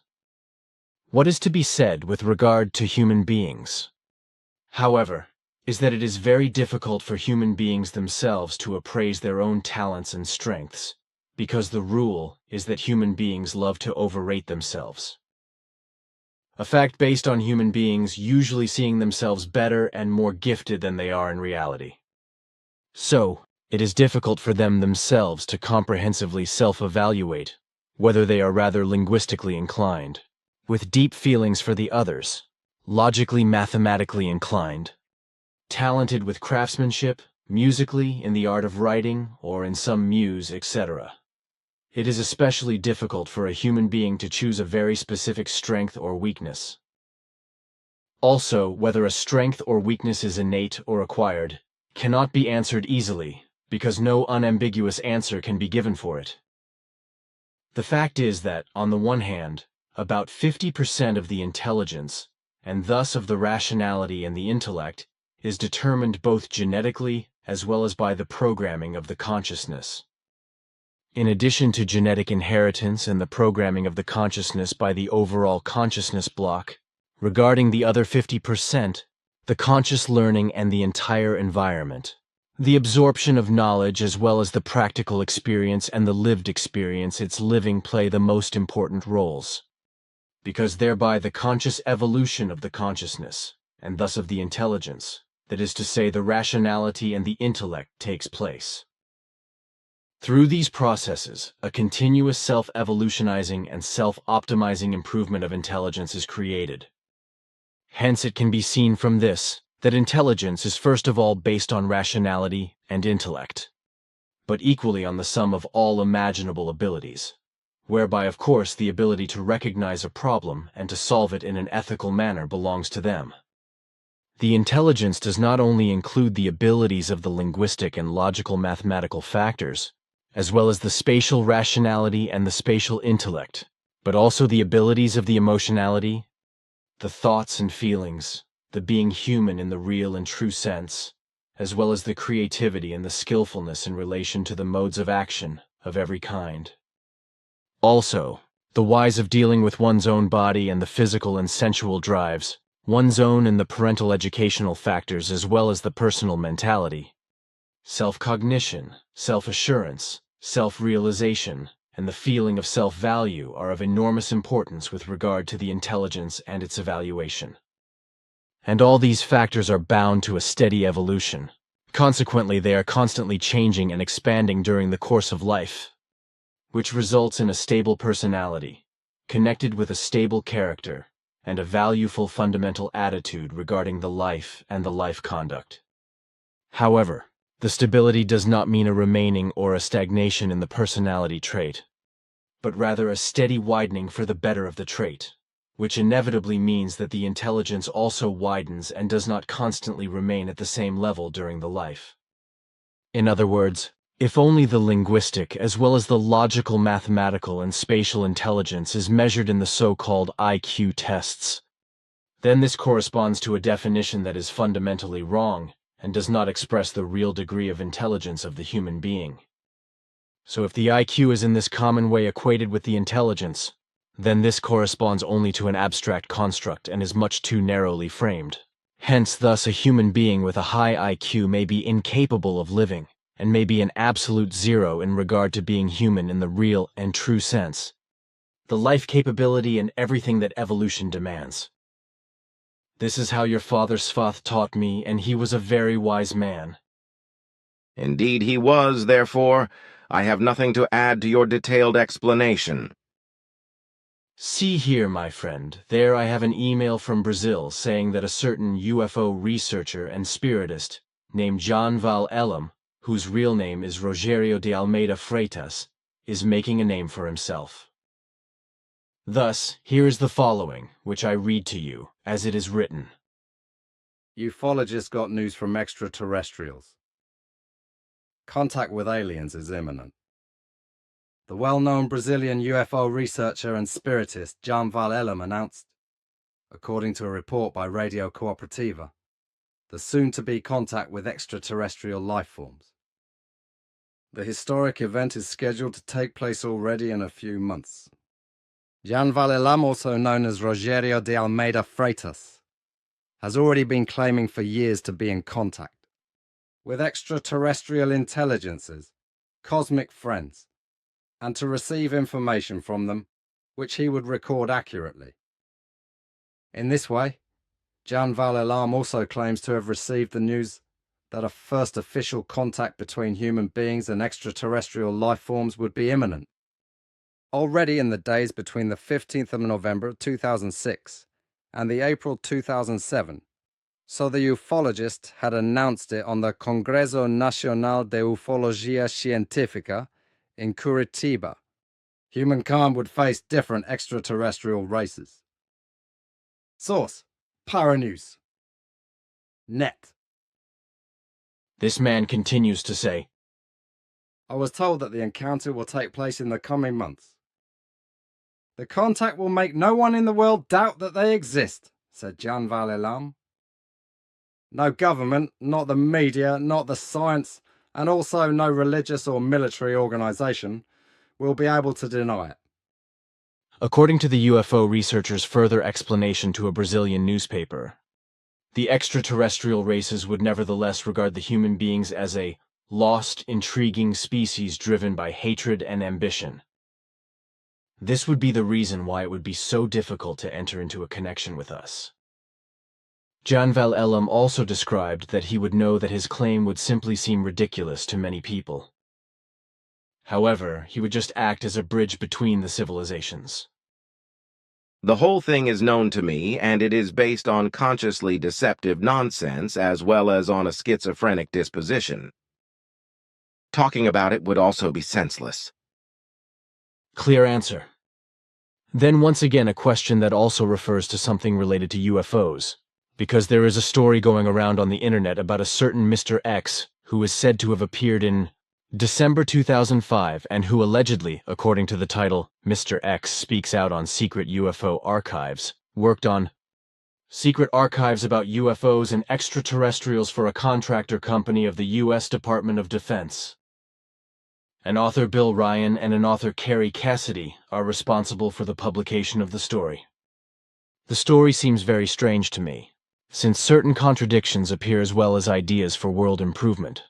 What is to be said with regard to human beings, however, is that it is very difficult for human beings themselves to appraise their own talents and strengths, because the rule is that human beings love to overrate themselves. A fact based on human beings usually seeing themselves better and more gifted than they are in reality. So, it is difficult for them themselves to comprehensively self-evaluate whether they are rather linguistically inclined, with deep feelings for the others, logically mathematically inclined, talented with craftsmanship, musically, in the art of writing, or in some muse, etc. It is especially difficult for a human being to choose a very specific strength or weakness. Also, whether a strength or weakness is innate or acquired cannot be answered easily, because no unambiguous answer can be given for it. The fact is that, on the one hand, about 50% of the intelligence, and thus of the rationality and the intellect, is determined both genetically as well as by the programming of the consciousness. In addition to genetic inheritance and the programming of the consciousness by the overall consciousness block, regarding the other 50%, the conscious learning and the entire environment, the absorption of knowledge as well as the practical experience and the lived experience its living play the most important roles, because thereby the conscious evolution of the consciousness, and thus of the intelligence, that is to say the rationality and the intellect, takes place. Through these processes, a continuous self-evolutionizing and self-optimizing improvement of intelligence is created. Hence it can be seen from this that intelligence is first of all based on rationality and intellect, but equally on the sum of all imaginable abilities, whereby of course the ability to recognize a problem and to solve it in an ethical manner belongs to them. The intelligence does not only include the abilities of the linguistic and logical mathematical factors, as well as the spatial rationality and the spatial intellect, but also the abilities of the emotionality, the thoughts and feelings, the being human in the real and true sense, as well as the creativity and the skillfulness in relation to the modes of action of every kind. Also, the wise of dealing with one's own body and the physical and sensual drives, one's own and the parental educational factors as well as the personal mentality, self-cognition, self-assurance, self-realization, and the feeling of self-value are of enormous importance with regard to the intelligence and its evaluation. And all these factors are bound to a steady evolution. Consequently, they are constantly changing and expanding during the course of life, which results in a stable personality, connected with a stable character, and a valueful fundamental attitude regarding the life and the life conduct. However, the stability does not mean a remaining or a stagnation in the personality trait, but rather a steady widening for the better of the trait, which inevitably means that the intelligence also widens and does not constantly remain at the same level during the life. In other words, if only the linguistic as well as the logical, mathematical, and spatial intelligence is measured in the so-called IQ tests, then this corresponds to a definition that is fundamentally wrong and does not express the real degree of intelligence of the human being. So if the IQ is in this common way equated with the intelligence, then this corresponds only to an abstract construct and is much too narrowly framed. Hence, thus, a human being with a high IQ may be incapable of living, and may be an absolute zero in regard to being human in the real and true sense. the life capability and everything that evolution demands. This is how your father Svath taught me, and he was a very wise man. Indeed he was, therefore, I have nothing to add to your detailed explanation. See here, my friend, there I have an email from Brazil saying that a certain UFO researcher and spiritist named John Val Elam, whose real name is Rogério de Almeida Freitas, is making a name for himself. Thus, here is the following, which I read to you, as it is written. Ufologists got news from extraterrestrials. Contact with aliens is imminent. The well-known Brazilian UFO researcher and spiritist John Val Elam announced, according to a report by Radio Cooperativa, the soon-to-be contact with extraterrestrial life forms. The historic event is scheduled to take place already in a few months. Jan Val Elam, also known as Rogério de Almeida Freitas, has already been claiming for years to be in contact with extraterrestrial intelligences, cosmic friends, and to receive information from them which he would record accurately. In this way, Jan Val Elam also claims to have received the news that a first official contact between human beings and extraterrestrial life forms would be imminent. Already in the days between the 15th of November 2006 and the April 2007, so the ufologist had announced it on the Congresso Nacional de Ufologia Científica in Curitiba, humankind would face different extraterrestrial races. Source: Paranews. Net. This man continues to say, I was told that the encounter will take place in the coming months. The contact will make no one in the world doubt that they exist, said Jan Val Elam. No government, not the media, not the science, and also no religious or military organization will be able to deny it. according to the UFO researcher's further explanation to a Brazilian newspaper, the extraterrestrial races would nevertheless regard the human beings as a lost, intriguing species driven by hatred and ambition. This would be the reason why it would be so difficult to enter into a connection with us. Jan Val Elam also described that he would know that his claim would simply seem ridiculous to many people. However, he would just act as a bridge between the civilizations. The whole thing is known to me, and it is based on consciously deceptive nonsense as well as on a schizophrenic disposition. Talking about it would also be senseless. Clear answer. Then once again a question that also refers to something related to UFOs, because there is a story going around on the internet about a certain Mr. X who is said to have appeared in December 2005 and who allegedly, according to the title Mr. X Speaks Out on Secret UFO Archives, worked on secret archives about UFOs and extraterrestrials for a contractor company of the U.S. Department of Defense. An author, Bill Ryan, and an author, Carrie Cassidy, are responsible for the publication of the story. The story seems very strange to me, since certain contradictions appear as well as ideas for world improvement.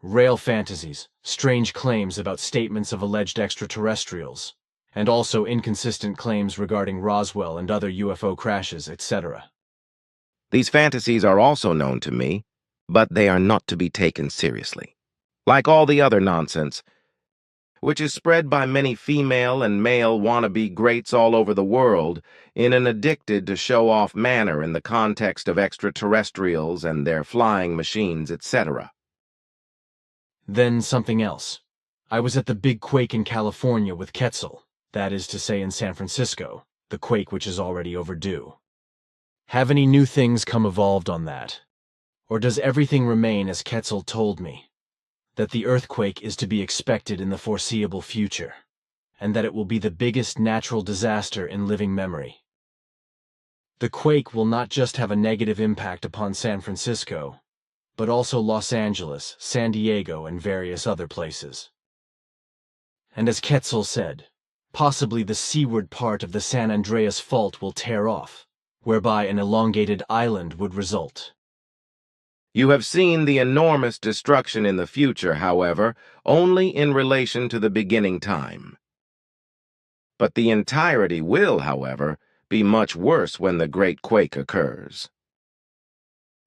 Rail fantasies, strange claims about statements of alleged extraterrestrials, and also inconsistent claims regarding Roswell and other UFO crashes, etc. These fantasies are also known to me, but they are not to be taken seriously. Like all the other nonsense, which is spread by many female and male wannabe greats all over the world in an addicted to show-off manner in the context of extraterrestrials and their flying machines, etc. Then something else. I was at the big quake in California with Quetzal, that is to say in San Francisco, the quake which is already overdue. Have any new things come evolved on that? Or does everything remain as Quetzal told me? That the earthquake is to be expected in the foreseeable future, and that it will be the biggest natural disaster in living memory. The quake will not just have a negative impact upon San Francisco, but also Los Angeles, San Diego, and various other places. And as Quetzal said, possibly the seaward part of the San Andreas Fault will tear off, whereby an elongated island would result. You have seen the enormous destruction in the future, however, only in relation to the beginning time. But the entirety will, however, be much worse when the great quake occurs.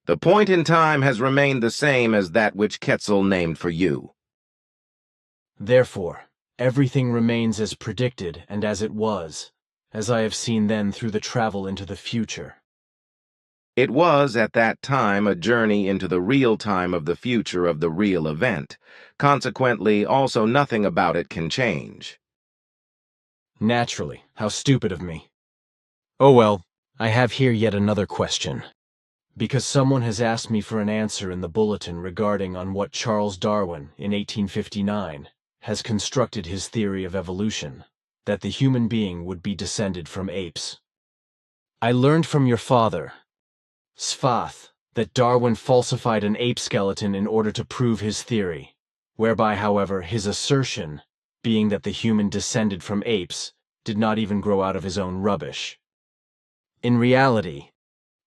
The point in time has remained the same as that which Quetzal named for you. Therefore, everything remains as predicted and as it was, as I have seen then through the travel into the future. It was at that time a journey into the real time of the future of the real event. Consequently, also nothing about it can change. Naturally, how stupid of me. Oh well, I have here yet another question. Because someone has asked me for an answer in the bulletin regarding on what Charles Darwin, in 1859, has constructed his theory of evolution, that the human being would be descended from apes. I learned from your father, Sfath, that Darwin falsified an ape skeleton in order to prove his theory, whereby, however, his assertion, being that the human descended from apes, did not even grow out of his own rubbish. In reality,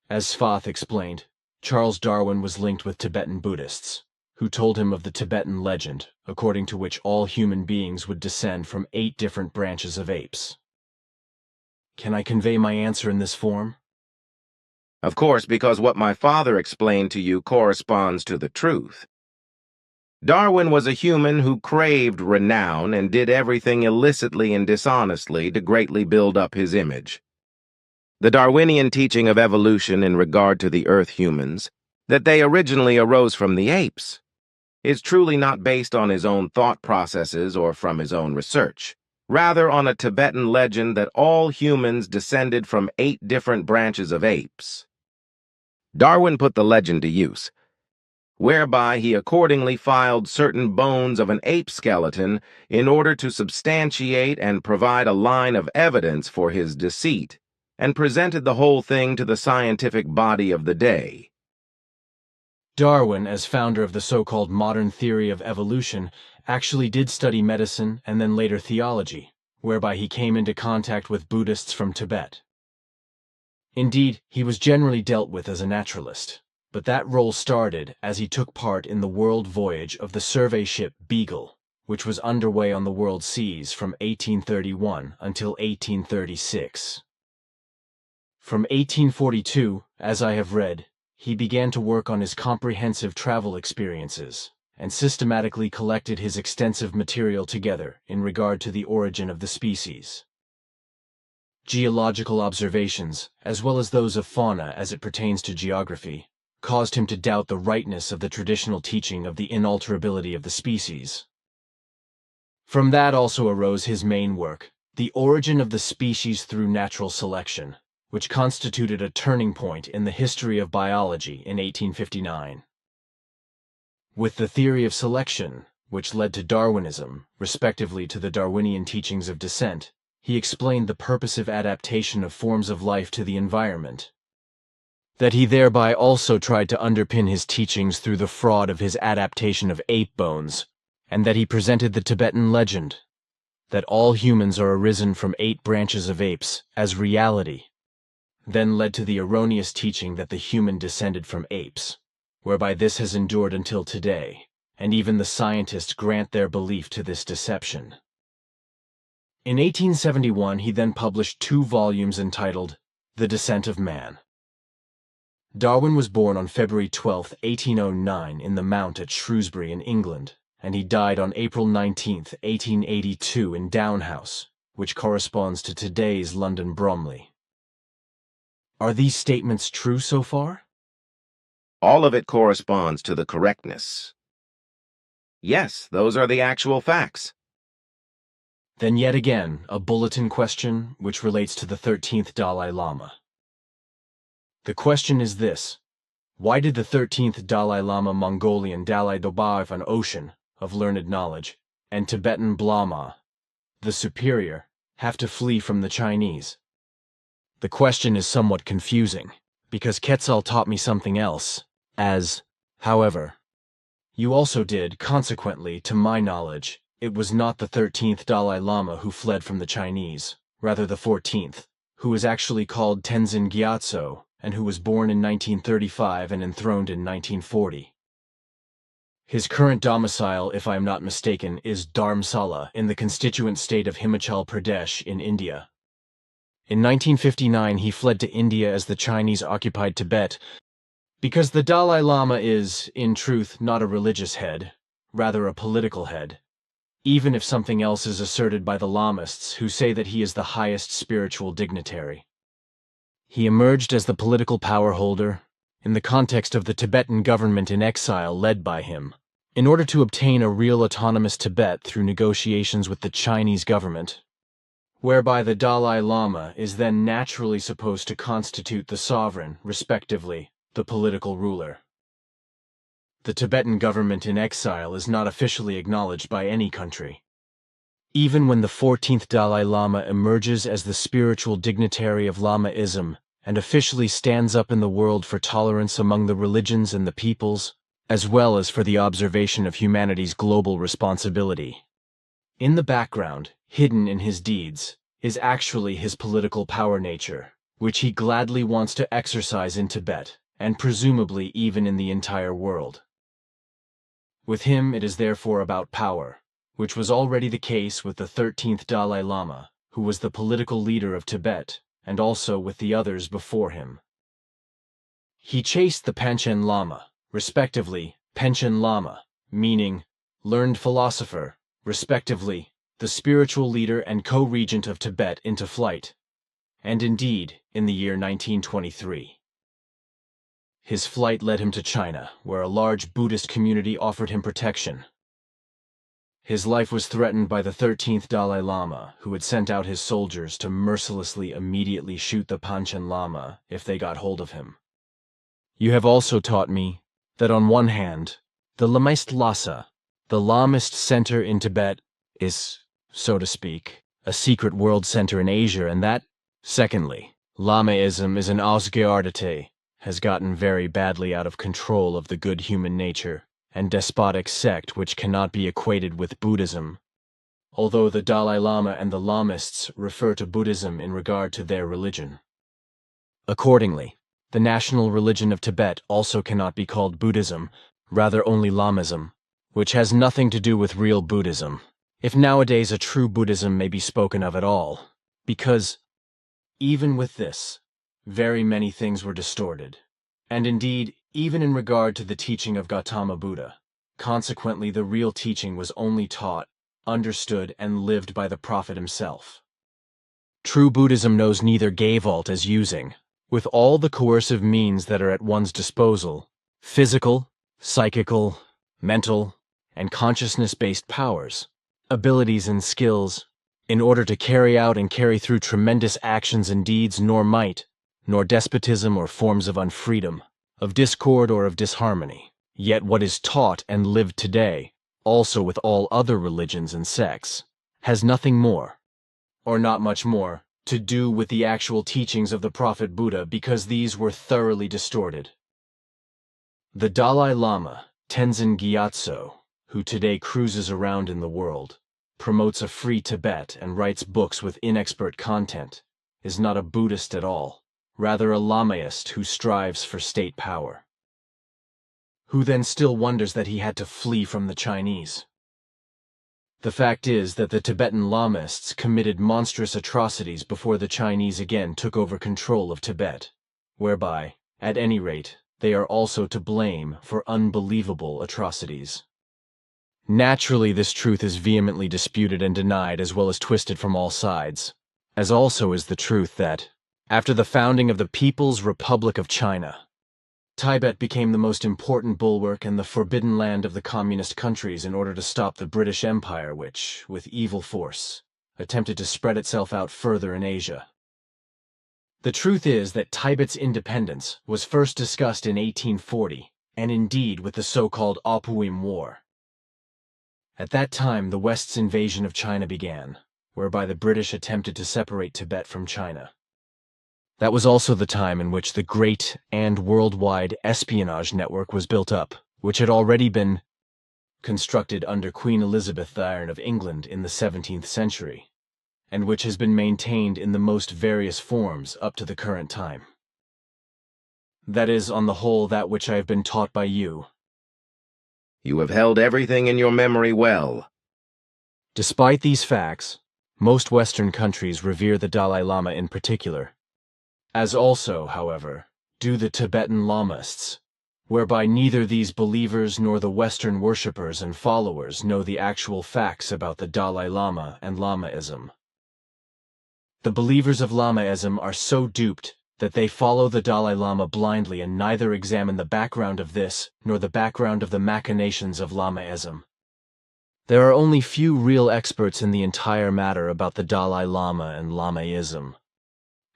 as Sfath explained, Charles Darwin was linked with Tibetan Buddhists, who told him of the Tibetan legend, according to which all human beings would descend from 8 different branches of apes. Can I convey my answer in this form? Of course, because what my father explained to you corresponds to the truth. Darwin was a human who craved renown and did everything illicitly and dishonestly to greatly build up his image. The Darwinian teaching of evolution in regard to the Earth humans, that they originally arose from the apes, is truly not based on his own thought processes or from his own research, rather on a Tibetan legend that all humans descended from 8 different branches of apes. Darwin put the legend to use, whereby he accordingly filed certain bones of an ape skeleton in order to substantiate and provide a line of evidence for his deceit, and presented the whole thing to the scientific body of the day. Darwin, as founder of the so-called modern theory of evolution, actually did study medicine and then later theology, whereby he came into contact with Buddhists from Tibet. Indeed, he was generally dealt with as a naturalist, but that role started as he took part in the world voyage of the survey ship Beagle, which was underway on the world seas from 1831 until 1836. From 1842, as I have read, he began to work on his comprehensive travel experiences and systematically collected his extensive material together in regard to the origin of the species. Geological observations, as well as those of fauna as it pertains to geography, caused him to doubt the rightness of the traditional teaching of the inalterability of the species. From that also arose his main work, The Origin of the Species Through Natural Selection, which constituted a turning point in the history of biology in 1859. With the theory of selection, which led to Darwinism, respectively to the Darwinian teachings of descent, he explained the purposive adaptation of forms of life to the environment. That he thereby also tried to underpin his teachings through the fraud of his adaptation of ape bones, and that he presented the Tibetan legend, that all humans are arisen from 8 branches of apes, as reality, then led to the erroneous teaching that the human descended from apes, whereby this has endured until today, and even the scientists grant their belief to this deception. In 1871, he then published 2 volumes entitled The Descent of Man. Darwin was born on February 12, 1809, in the Mount at Shrewsbury in England, and he died on April 19, 1882, in Downhouse, which corresponds to today's London Bromley. Are these statements true so far? All of it corresponds to the correctness. Yes, those are the actual facts. Then yet again, a bulletin question which relates to the 13th Dalai Lama. The question is this: why did the 13th Dalai Lama Mongolian Dalai Doba of an Ocean of learned knowledge and Tibetan Blama, the superior, have to flee from the Chinese? The question is somewhat confusing, because Quetzal taught me something else, as, however, you also did, consequently, to my knowledge, it was not the 13th Dalai Lama who fled from the Chinese, rather the 14th, who is actually called Tenzin Gyatso, and who was born in 1935 and enthroned in 1940. His current domicile, if I am not mistaken, is Dharamsala in the constituent state of Himachal Pradesh in India. In 1959, he fled to India as the Chinese occupied Tibet because the Dalai Lama is, in truth, not a religious head, rather a political head, even if something else is asserted by the Lamists, who say that he is the highest spiritual dignitary. He emerged as the political power holder in the context of the Tibetan government in exile led by him, in order to obtain a real autonomous Tibet through negotiations with the Chinese government, whereby the Dalai Lama is then naturally supposed to constitute the sovereign, respectively, the political ruler. The Tibetan government in exile is not officially acknowledged by any country. Even when the 14th Dalai Lama emerges as the spiritual dignitary of Lamaism and officially stands up in the world for tolerance among the religions and the peoples, as well as for the observation of humanity's global responsibility. In the background, hidden in his deeds, is actually his political power nature, which he gladly wants to exercise in Tibet, and presumably even in the entire world. With him it is therefore about power, which was already the case with the 13th Dalai Lama, who was the political leader of Tibet, and also with the others before him. He chased the Panchen Lama, respectively Panchen Lama, meaning learned philosopher, respectively the spiritual leader and co-regent of Tibet, into flight, and indeed in the year 1923. His flight led him to China, where a large Buddhist community offered him protection. His life was threatened by the 13th Dalai Lama, who had sent out his soldiers to mercilessly immediately shoot the Panchen Lama if they got hold of him. You have also taught me that on one hand, the Lamaist Lhasa, the Lamist center in Tibet, is, so to speak, a secret world center in Asia, and that, secondly, Lamaism is an Ausgeartete, has gotten very badly out of control of the good human nature and despotic sect which cannot be equated with Buddhism, although the Dalai Lama and the Lamists refer to Buddhism in regard to their religion. Accordingly, the national religion of Tibet also cannot be called Buddhism, rather only Lamism, which has nothing to do with real Buddhism, if nowadays a true Buddhism may be spoken of at all, because, even with this, very many things were distorted, and indeed, even in regard to the teaching of Gautama Buddha, consequently the real teaching was only taught, understood, and lived by the Prophet himself. True Buddhism knows neither Gestalt as using, with all the coercive means that are at one's disposal, physical, psychical, mental, and consciousness-based powers, abilities and skills, in order to carry out and carry through tremendous actions and deeds, nor might, nor despotism or forms of unfreedom, of discord or of disharmony. Yet what is taught and lived today, also with all other religions and sects, has nothing more, or not much more, to do with the actual teachings of the Prophet Buddha, because these were thoroughly distorted. The Dalai Lama, Tenzin Gyatso, who today cruises around in the world, promotes a free Tibet and writes books with inexpert content, is not a Buddhist at all, rather a Lamaist who strives for state power. Who then still wonders that he had to flee from the Chinese? The fact is that the Tibetan Lamists committed monstrous atrocities before the Chinese again took over control of Tibet, whereby, at any rate, they are also to blame for unbelievable atrocities. Naturally, this truth is vehemently disputed and denied as well as twisted from all sides, as also is the truth that, after the founding of the People's Republic of China, Tibet became the most important bulwark and the forbidden land of the communist countries in order to stop the British Empire which, with evil force, attempted to spread itself out further in Asia. The truth is that Tibet's independence was first discussed in 1840, and indeed with the so-called Opium War. At that time, the West's invasion of China began, whereby the British attempted to separate Tibet from China. That was also the time in which the great and worldwide espionage network was built up, which had already been constructed under Queen Elizabeth the Iron of England in the 17th century, and which has been maintained in the most various forms up to the current time. That is, on the whole, that which I have been taught by you. You have held everything in your memory well. Despite these facts, most Western countries revere the Dalai Lama in particular, as also, however, do the Tibetan Lamists, whereby neither these believers nor the Western worshippers and followers know the actual facts about the Dalai Lama and Lamaism. The believers of Lamaism are so duped that they follow the Dalai Lama blindly and neither examine the background of this nor the background of the machinations of Lamaism. There are only few real experts in the entire matter about the Dalai Lama and Lamaism.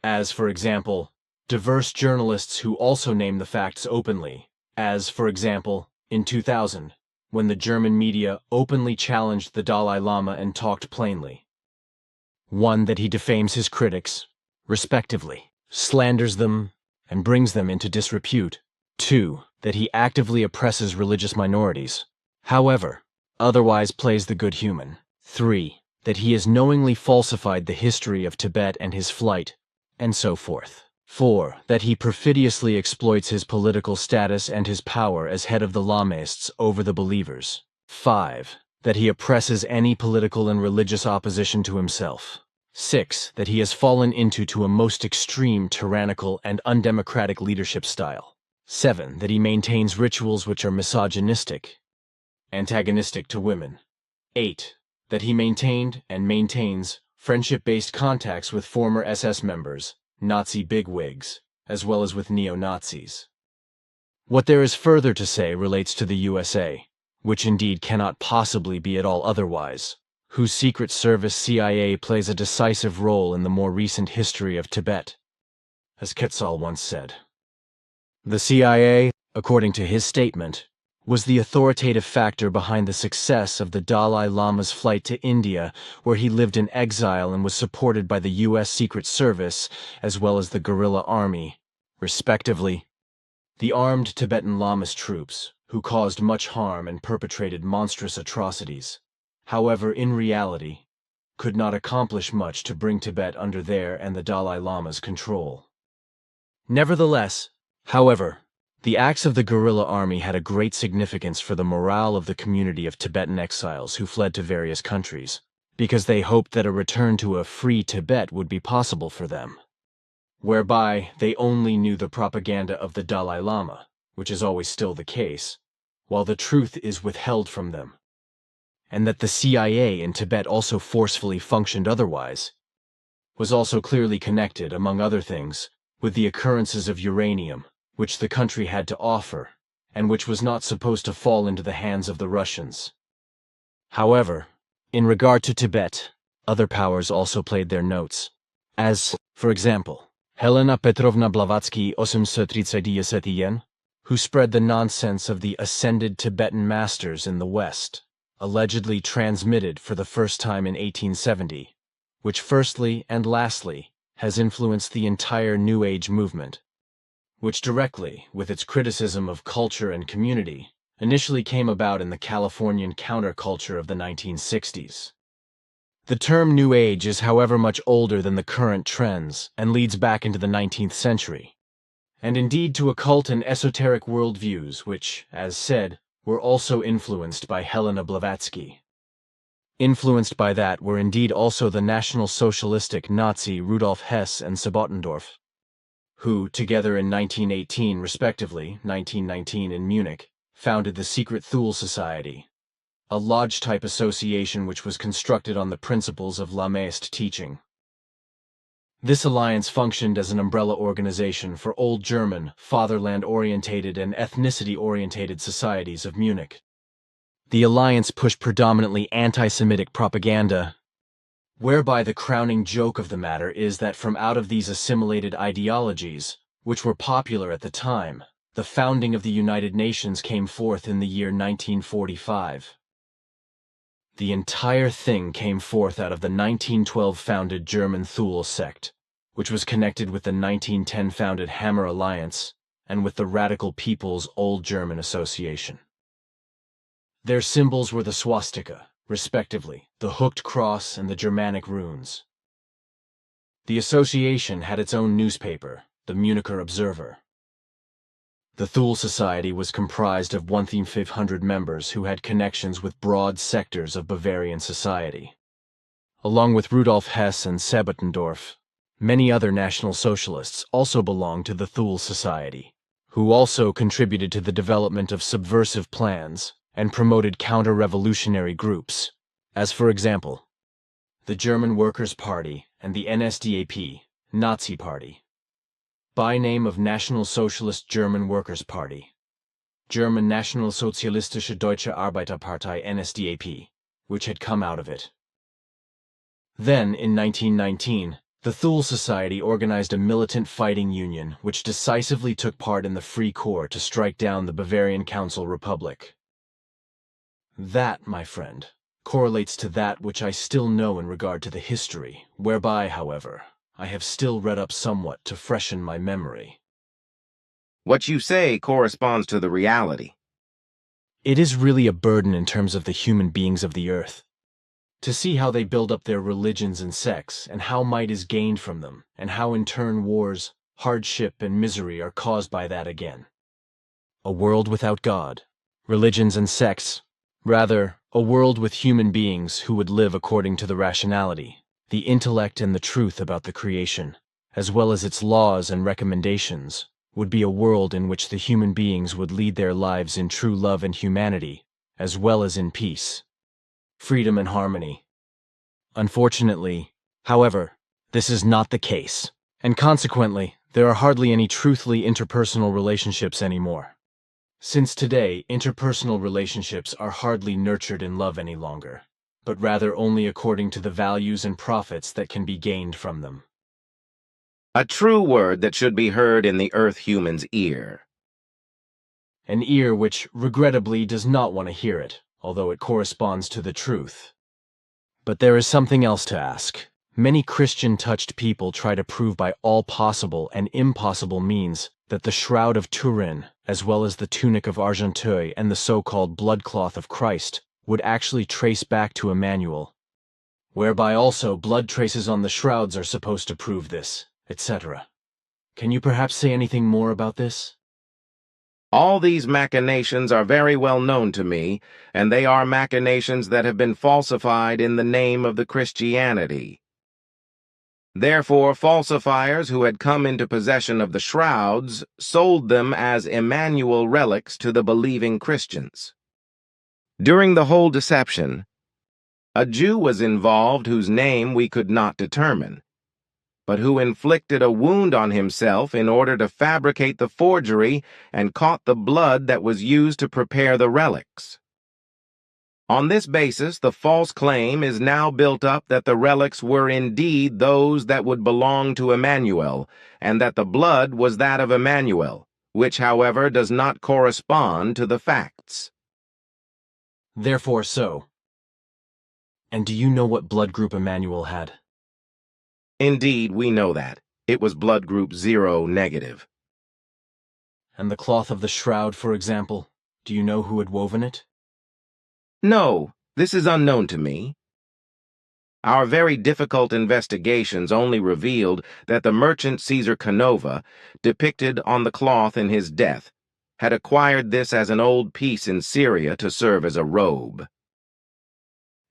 As, for example, diverse journalists who also name the facts openly, as, for example, in 2000, when the German media openly challenged the Dalai Lama and talked plainly. 1. That he defames his critics, respectively, slanders them, and brings them into disrepute. 2. That he actively oppresses religious minorities, however, otherwise plays the good human. 3. That he has knowingly falsified the history of Tibet and his flight, and so forth. 4. That he perfidiously exploits his political status and his power as head of the Lamaists over the believers. 5. That he oppresses any political and religious opposition to himself. 6. That he has fallen into a most extreme tyrannical and undemocratic leadership style. 7. That he maintains rituals which are misogynistic, antagonistic to women. 8. That he maintained and maintains friendship-based contacts with former SS members, Nazi bigwigs, as well as with neo-Nazis. What there is further to say relates to the USA, which indeed cannot possibly be at all otherwise, whose Secret Service CIA plays a decisive role in the more recent history of Tibet. As Quetzal once said, the CIA, according to his statement, was the authoritative factor behind the success of the Dalai Lama's flight to India, where he lived in exile and was supported by the U.S. Secret Service as well as the guerrilla army, respectively. The armed Tibetan Lamist troops, who caused much harm and perpetrated monstrous atrocities, however, in reality, could not accomplish much to bring Tibet under their and the Dalai Lama's control. Nevertheless, however, the acts of the guerrilla army had a great significance for the morale of the community of Tibetan exiles who fled to various countries, because they hoped that a return to a free Tibet would be possible for them, whereby they only knew the propaganda of the Dalai Lama, which is always still the case, while the truth is withheld from them, and that the CIA in Tibet also forcefully functioned otherwise, was also clearly connected, among other things, with the occurrences of uranium, which the country had to offer, and which was not supposed to fall into the hands of the Russians. However, in regard to Tibet, other powers also played their notes, as, for example, Helena Petrovna Blavatsky 831, who spread the nonsense of the ascended Tibetan masters in the West, allegedly transmitted for the first time in 1870, which firstly and lastly has influenced the entire New Age movement, which directly, with its criticism of culture and community, initially came about in the Californian counterculture of the 1960s. The term New Age is, however, much older than the current trends and leads back into the 19th century, and indeed to occult and esoteric worldviews which, as said, were also influenced by Helena Blavatsky. Influenced by that were indeed also the National Socialistic Nazi Rudolf Hess and Sebottendorf, who, together in 1918 respectively, 1919 in Munich, founded the Secret Thule Society, a lodge-type association which was constructed on the principles of Lamaist teaching. This alliance functioned as an umbrella organization for old German, fatherland-orientated and ethnicity-orientated societies of Munich. The alliance pushed predominantly anti-Semitic propaganda, whereby the crowning joke of the matter is that from out of these assimilated ideologies, which were popular at the time, the founding of the United Nations came forth in the year 1945. The entire thing came forth out of the 1912 founded German Thule sect, which was connected with the 1910 founded Hammer Alliance and with the Radical People's Old German Association. Their symbols were the swastika, respectively, the hooked cross and the Germanic runes. The association had its own newspaper, the Municher Observer. The Thule Society was comprised of 1,500 members who had connections with broad sectors of Bavarian society. Along with Rudolf Hess and Sebottendorf, many other National Socialists also belonged to the Thule Society, who also contributed to the development of subversive plans and promoted counter-revolutionary groups, as for example, the German Workers' Party and the NSDAP, Nazi Party. By name of National Socialist German Workers' Party, German Nationalsozialistische Deutsche Arbeiterpartei NSDAP, which had come out of it. Then, in 1919, the Thule Society organized a militant fighting union which decisively took part in the Free Corps to strike down the Bavarian Council Republic. That, my friend, correlates to that which I still know in regard to the history, whereby, however, I have still read up somewhat to freshen my memory. What you say corresponds to the reality. It is really a burden in terms of the human beings of the earth. To see how they build up their religions and sects, and how might is gained from them, and how in turn wars, hardship, and misery are caused by that again. A world without God, religions and sects, rather, a world with human beings who would live according to the rationality, the intellect and the truth about the creation, as well as its laws and recommendations, would be a world in which the human beings would lead their lives in true love and humanity, as well as in peace, freedom and harmony. Unfortunately, however, this is not the case, and consequently, there are hardly any truthfully interpersonal relationships anymore. Since today, interpersonal relationships are hardly nurtured in love any longer, but rather only according to the values and profits that can be gained from them. A true word that should be heard in the earth human's ear. An ear which, regrettably, does not want to hear it, although it corresponds to the truth. But there is something else to ask. Many Christian-touched people try to prove by all possible and impossible means that the Shroud of Turin, as well as the tunic of Argenteuil and the so-called bloodcloth of Christ, would actually trace back to Emmanuel, whereby also blood traces on the shrouds are supposed to prove this, etc. Can you perhaps say anything more about this? All these machinations are very well known to me, and they are machinations that have been falsified in the name of the Christianity. Therefore, falsifiers who had come into possession of the shrouds sold them as Emmanuel relics to the believing Christians. During the whole deception, a Jew was involved whose name we could not determine, but who inflicted a wound on himself in order to fabricate the forgery and caught the blood that was used to prepare the relics. On this basis, the false claim is now built up that the relics were indeed those that would belong to Emmanuel, and that the blood was that of Emmanuel, which, however, does not correspond to the facts. Therefore so. And do you know what blood group Emmanuel had? Indeed, we know that. It was blood group 0 negative. And the cloth of the shroud, for example, do you know who had woven it? No, this is unknown to me. Our very difficult investigations only revealed that the merchant Caesar Canova, depicted on the cloth in his death, had acquired this as an old piece in Syria to serve as a robe.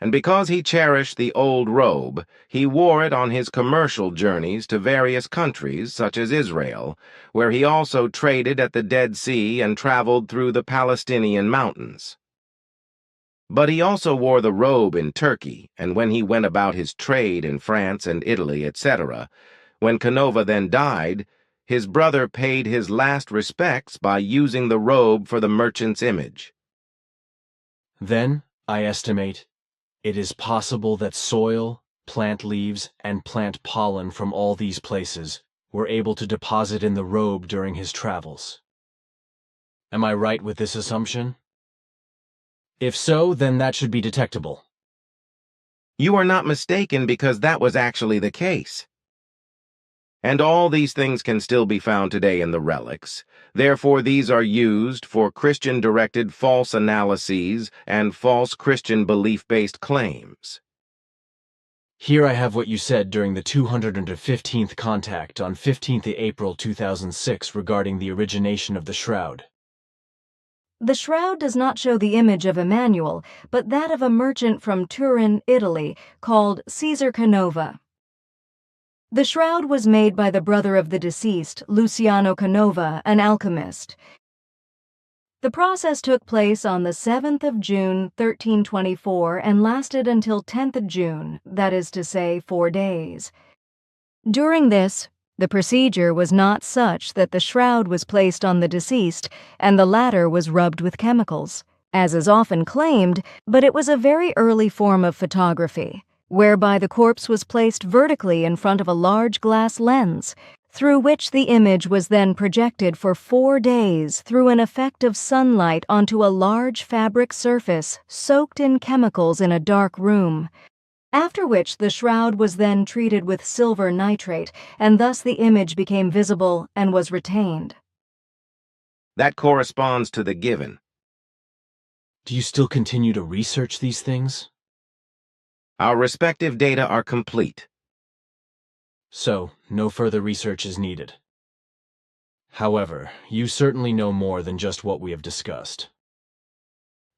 And because he cherished the old robe, he wore it on his commercial journeys to various countries, such as Israel, where he also traded at the Dead Sea and traveled through the Palestinian mountains. But he also wore the robe in Turkey, and when he went about his trade in France and Italy, etc., when Canova then died, his brother paid his last respects by using the robe for the merchant's image. Then, I estimate, it is possible that soil, plant leaves, and plant pollen from all these places were able to deposit in the robe during his travels. Am I right with this assumption? If so, then that should be detectable. You are not mistaken, because that was actually the case. And all these things can still be found today in the relics. Therefore, these are used for Christian-directed false analyses and false Christian belief-based claims. Here I have what you said during the 215th contact on 15th April 2006 regarding the origination of the shroud. The shroud does not show the image of Emmanuel, but that of a merchant from Turin, Italy, called Caesar Canova. The shroud was made by the brother of the deceased, Luciano Canova, an alchemist. The process took place on the 7th of June, 1324, and lasted until 10th of June, that is to say, 4 days. During this, the procedure was not such that the shroud was placed on the deceased and the latter was rubbed with chemicals, as is often claimed, but it was a very early form of photography, whereby the corpse was placed vertically in front of a large glass lens, through which the image was then projected for 4 days through an effect of sunlight onto a large fabric surface soaked in chemicals in a dark room, after which the shroud was then treated with silver nitrate, and thus the image became visible and was retained. That corresponds to the given. Do you still continue to research these things? Our respective data are complete. So, no further research is needed. However, you certainly know more than just what we have discussed.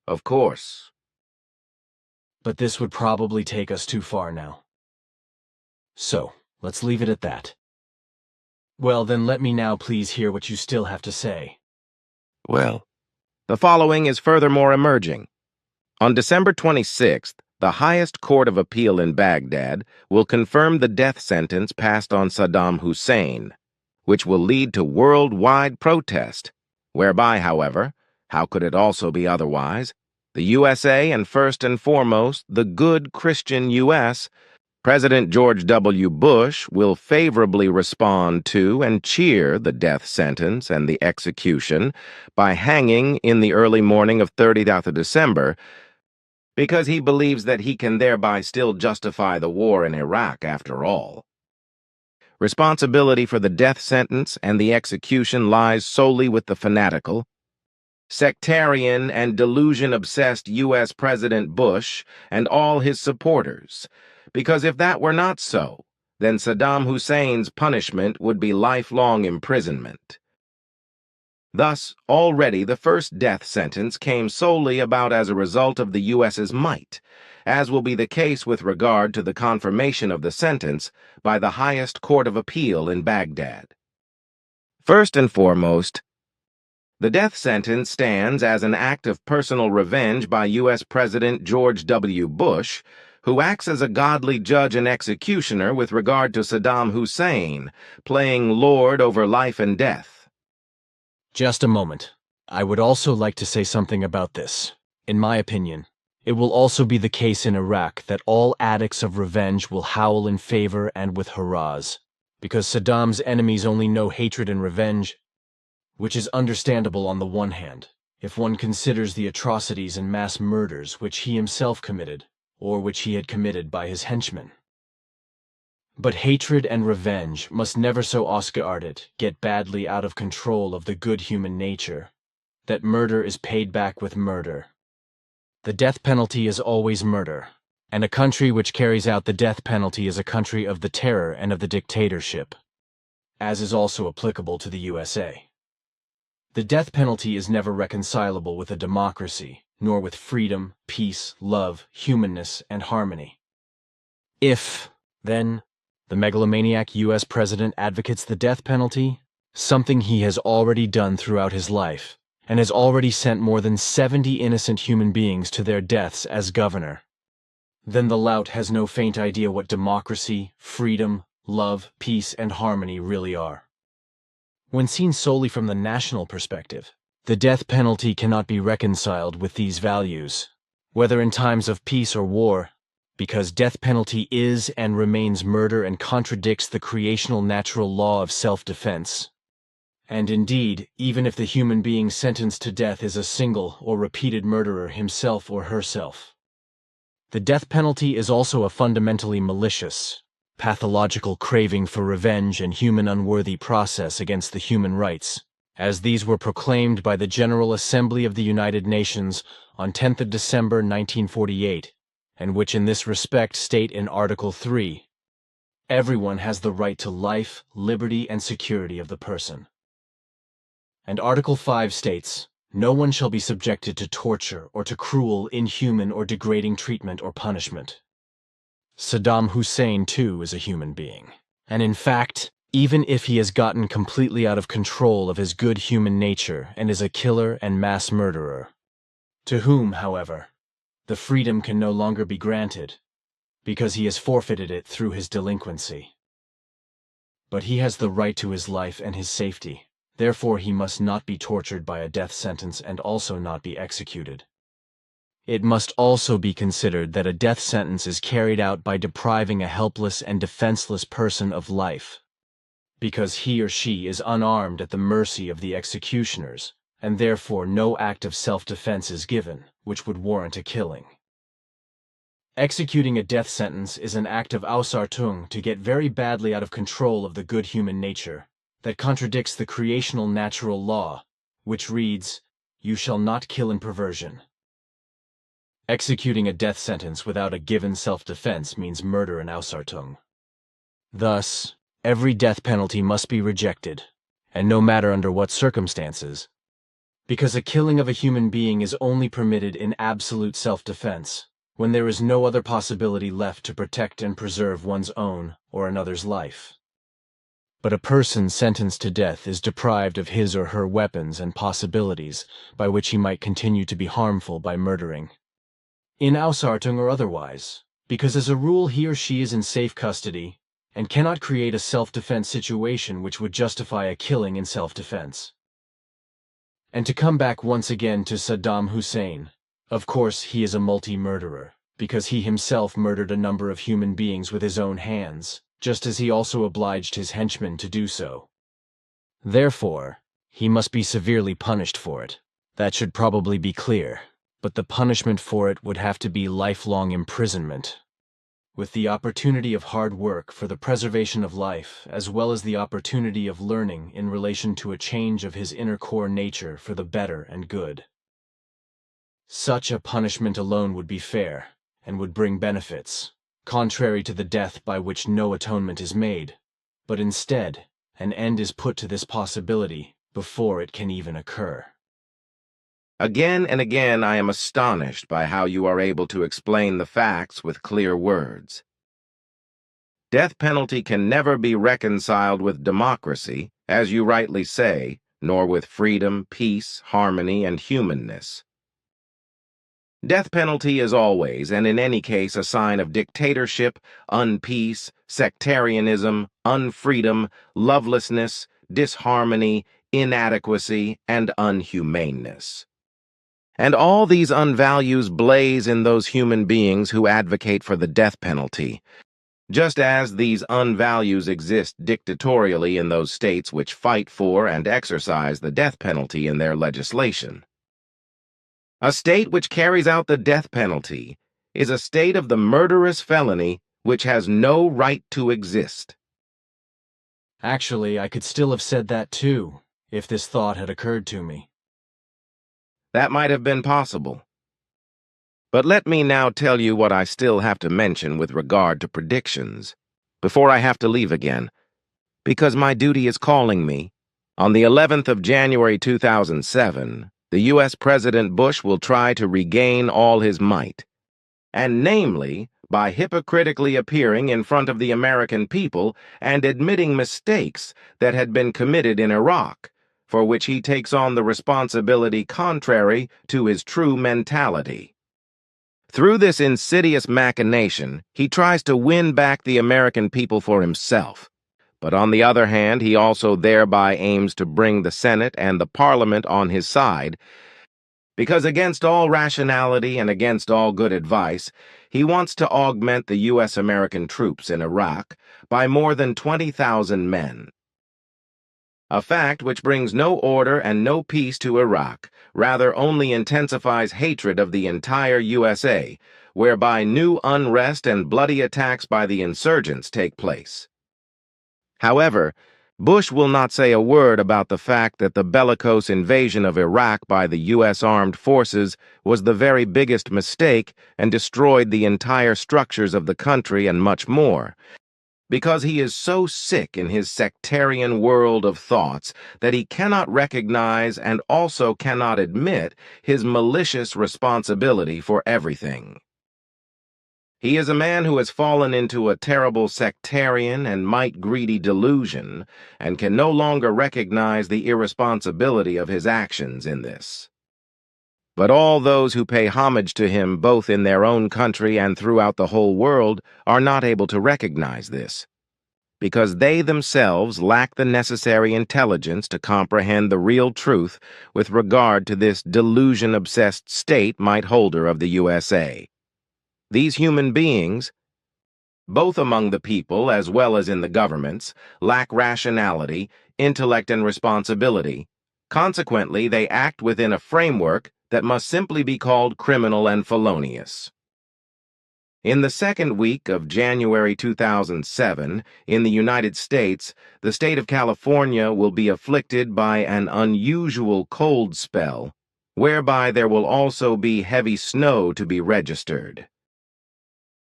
Of course. But this would probably take us too far now. So, let's leave it at that. Well, then let me now please hear what you still have to say. Well, the following is furthermore emerging. On December 26th, the highest court of appeal in Baghdad will confirm the death sentence passed on Saddam Hussein, which will lead to worldwide protest, whereby, however, how could it also be otherwise, the USA and first and foremost the good Christian U.S., President George W. Bush will favorably respond to and cheer the death sentence and the execution by hanging in the early morning of 30th of December, because he believes that he can thereby still justify the war in Iraq after all. Responsibility for the death sentence and the execution lies solely with the fanatical, sectarian and delusion-obsessed U.S. President Bush and all his supporters, because if that were not so, then Saddam Hussein's punishment would be lifelong imprisonment. Thus, already the first death sentence came solely about as a result of the U.S.'s might, as will be the case with regard to the confirmation of the sentence by the highest court of appeal in Baghdad. First and foremost, the death sentence stands as an act of personal revenge by U.S. President George W. Bush, who acts as a godly judge and executioner with regard to Saddam Hussein, playing lord over life and death. Just a moment. I would also like to say something about this. In my opinion, it will also be the case in Iraq that all addicts of revenge will howl in favor and with hurrahs, because Saddam's enemies only know hatred and revenge, which is understandable on the one hand, if one considers the atrocities and mass murders which he himself committed, or which he had committed by his henchmen. But hatred and revenge must never so Oscar-arted get badly out of control of the good human nature, that murder is paid back with murder. The death penalty is always murder, and a country which carries out the death penalty is a country of the terror and of the dictatorship, as is also applicable to the USA. The death penalty is never reconcilable with a democracy, nor with freedom, peace, love, humanness, and harmony. If, then, the megalomaniac U.S. president advocates the death penalty, something he has already done throughout his life, and has already sent more than 70 innocent human beings to their deaths as governor, then the lout has no faint idea what democracy, freedom, love, peace, and harmony really are. When seen solely from the national perspective, the death penalty cannot be reconciled with these values, whether in times of peace or war, because death penalty is and remains murder and contradicts the creational natural law of self-defense. And indeed, even if the human being sentenced to death is a single or repeated murderer himself or herself. The death penalty is also a fundamentally malicious, pathological craving for revenge and human unworthy process against the human rights, as these were proclaimed by the General Assembly of the United Nations on 10th of December 1948, and which in this respect state in Article 3, everyone has the right to life, liberty, and security of the person. And Article 5 states, no one shall be subjected to torture or to cruel, inhuman, or degrading treatment or punishment. Saddam Hussein, too, is a human being. And in fact, even if he has gotten completely out of control of his good human nature and is a killer and mass murderer, to whom, however, the freedom can no longer be granted, because he has forfeited it through his delinquency. But he has the right to his life and his safety. Therefore, he must not be tortured by a death sentence and also not be executed. It must also be considered that a death sentence is carried out by depriving a helpless and defenseless person of life, because he or she is unarmed at the mercy of the executioners, and therefore no act of self-defense is given, which would warrant a killing. Executing a death sentence is an act of Ausartung to get very badly out of control of the good human nature, that contradicts the creational natural law, which reads, "You shall not kill in perversion." Executing a death sentence without a given self-defense means murder in Ausartung. Thus, every death penalty must be rejected, and no matter under what circumstances, because a killing of a human being is only permitted in absolute self-defense, when there is no other possibility left to protect and preserve one's own or another's life. But a person sentenced to death is deprived of his or her weapons and possibilities by which he might continue to be harmful by murdering, in Ausartung or otherwise, because as a rule he or she is in safe custody and cannot create a self-defense situation which would justify a killing in self-defense. And to come back once again to Saddam Hussein, of course he is a multi-murderer, because he himself murdered a number of human beings with his own hands, just as he also obliged his henchmen to do so. Therefore, he must be severely punished for it. That should probably be clear, but the punishment for it would have to be lifelong imprisonment, with the opportunity of hard work for the preservation of life, as well as the opportunity of learning in relation to a change of his inner core nature for the better and good. Such a punishment alone would be fair, and would bring benefits, contrary to the death by which no atonement is made, but instead, an end is put to this possibility before it can even occur. Again and again I am astonished by how you are able to explain the facts with clear words. Death penalty can never be reconciled with democracy, as you rightly say, nor with freedom, peace, harmony, and humanness. Death penalty is always, and in any case, a sign of dictatorship, unpeace, sectarianism, unfreedom, lovelessness, disharmony, inadequacy, and unhumaneness. And all these unvalues blaze in those human beings who advocate for the death penalty, just as these unvalues exist dictatorially in those states which fight for and exercise the death penalty in their legislation. A state which carries out the death penalty is a state of the murderous felony which has no right to exist. Actually, I could still have said that too, if this thought had occurred to me. That might have been possible. But let me now tell you what I still have to mention with regard to predictions, before I have to leave again, because my duty is calling me. On the 11th of January 2007, the U.S. President Bush will try to regain all his might, and namely, by hypocritically appearing in front of the American people and admitting mistakes that had been committed in Iraq, for which he takes on the responsibility contrary to his true mentality. Through this insidious machination, he tries to win back the American people for himself. But on the other hand, he also thereby aims to bring the Senate and the Parliament on his side, because against all rationality and against all good advice, he wants to augment the U.S.-American troops in Iraq by more than 20,000 men. A fact which brings no order and no peace to Iraq, rather only intensifies hatred of the entire USA, whereby new unrest and bloody attacks by the insurgents take place. However, Bush will not say a word about the fact that the bellicose invasion of Iraq by the U.S. armed forces was the very biggest mistake and destroyed the entire structures of the country and much more, because he is so sick in his sectarian world of thoughts that he cannot recognize and also cannot admit his malicious responsibility for everything. He is a man who has fallen into a terrible sectarian and might-greedy delusion and can no longer recognize the irresponsibility of his actions in this. But all those who pay homage to him both in their own country and throughout the whole world are not able to recognize this, because they themselves lack the necessary intelligence to comprehend the real truth with regard to this delusion-obsessed state might holder of the USA. These human beings, both among the people as well as in the governments, lack rationality, intellect, and responsibility. Consequently, they act within a framework that must simply be called criminal and felonious. In the second week of January 2007, in the United States, the state of California will be afflicted by an unusual cold spell, whereby there will also be heavy snow to be registered.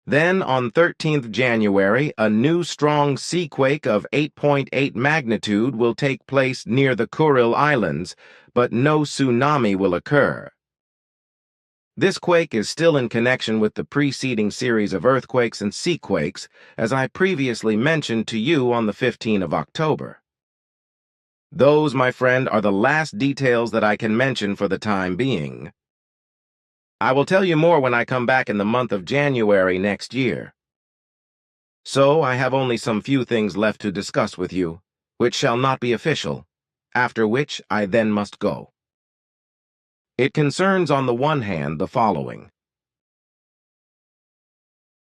Then, on 13th January, a new strong seaquake of 8.8 magnitude will take place near the Kuril Islands, but no tsunami will occur. This quake is still in connection with the preceding series of earthquakes and seaquakes, as I previously mentioned to you on the 15th of October. Those, my friend, are the last details that I can mention for the time being. I will tell you more when I come back in the month of January next year. So I have only some few things left to discuss with you, which shall not be official, after which I then must go. It concerns on the one hand the following.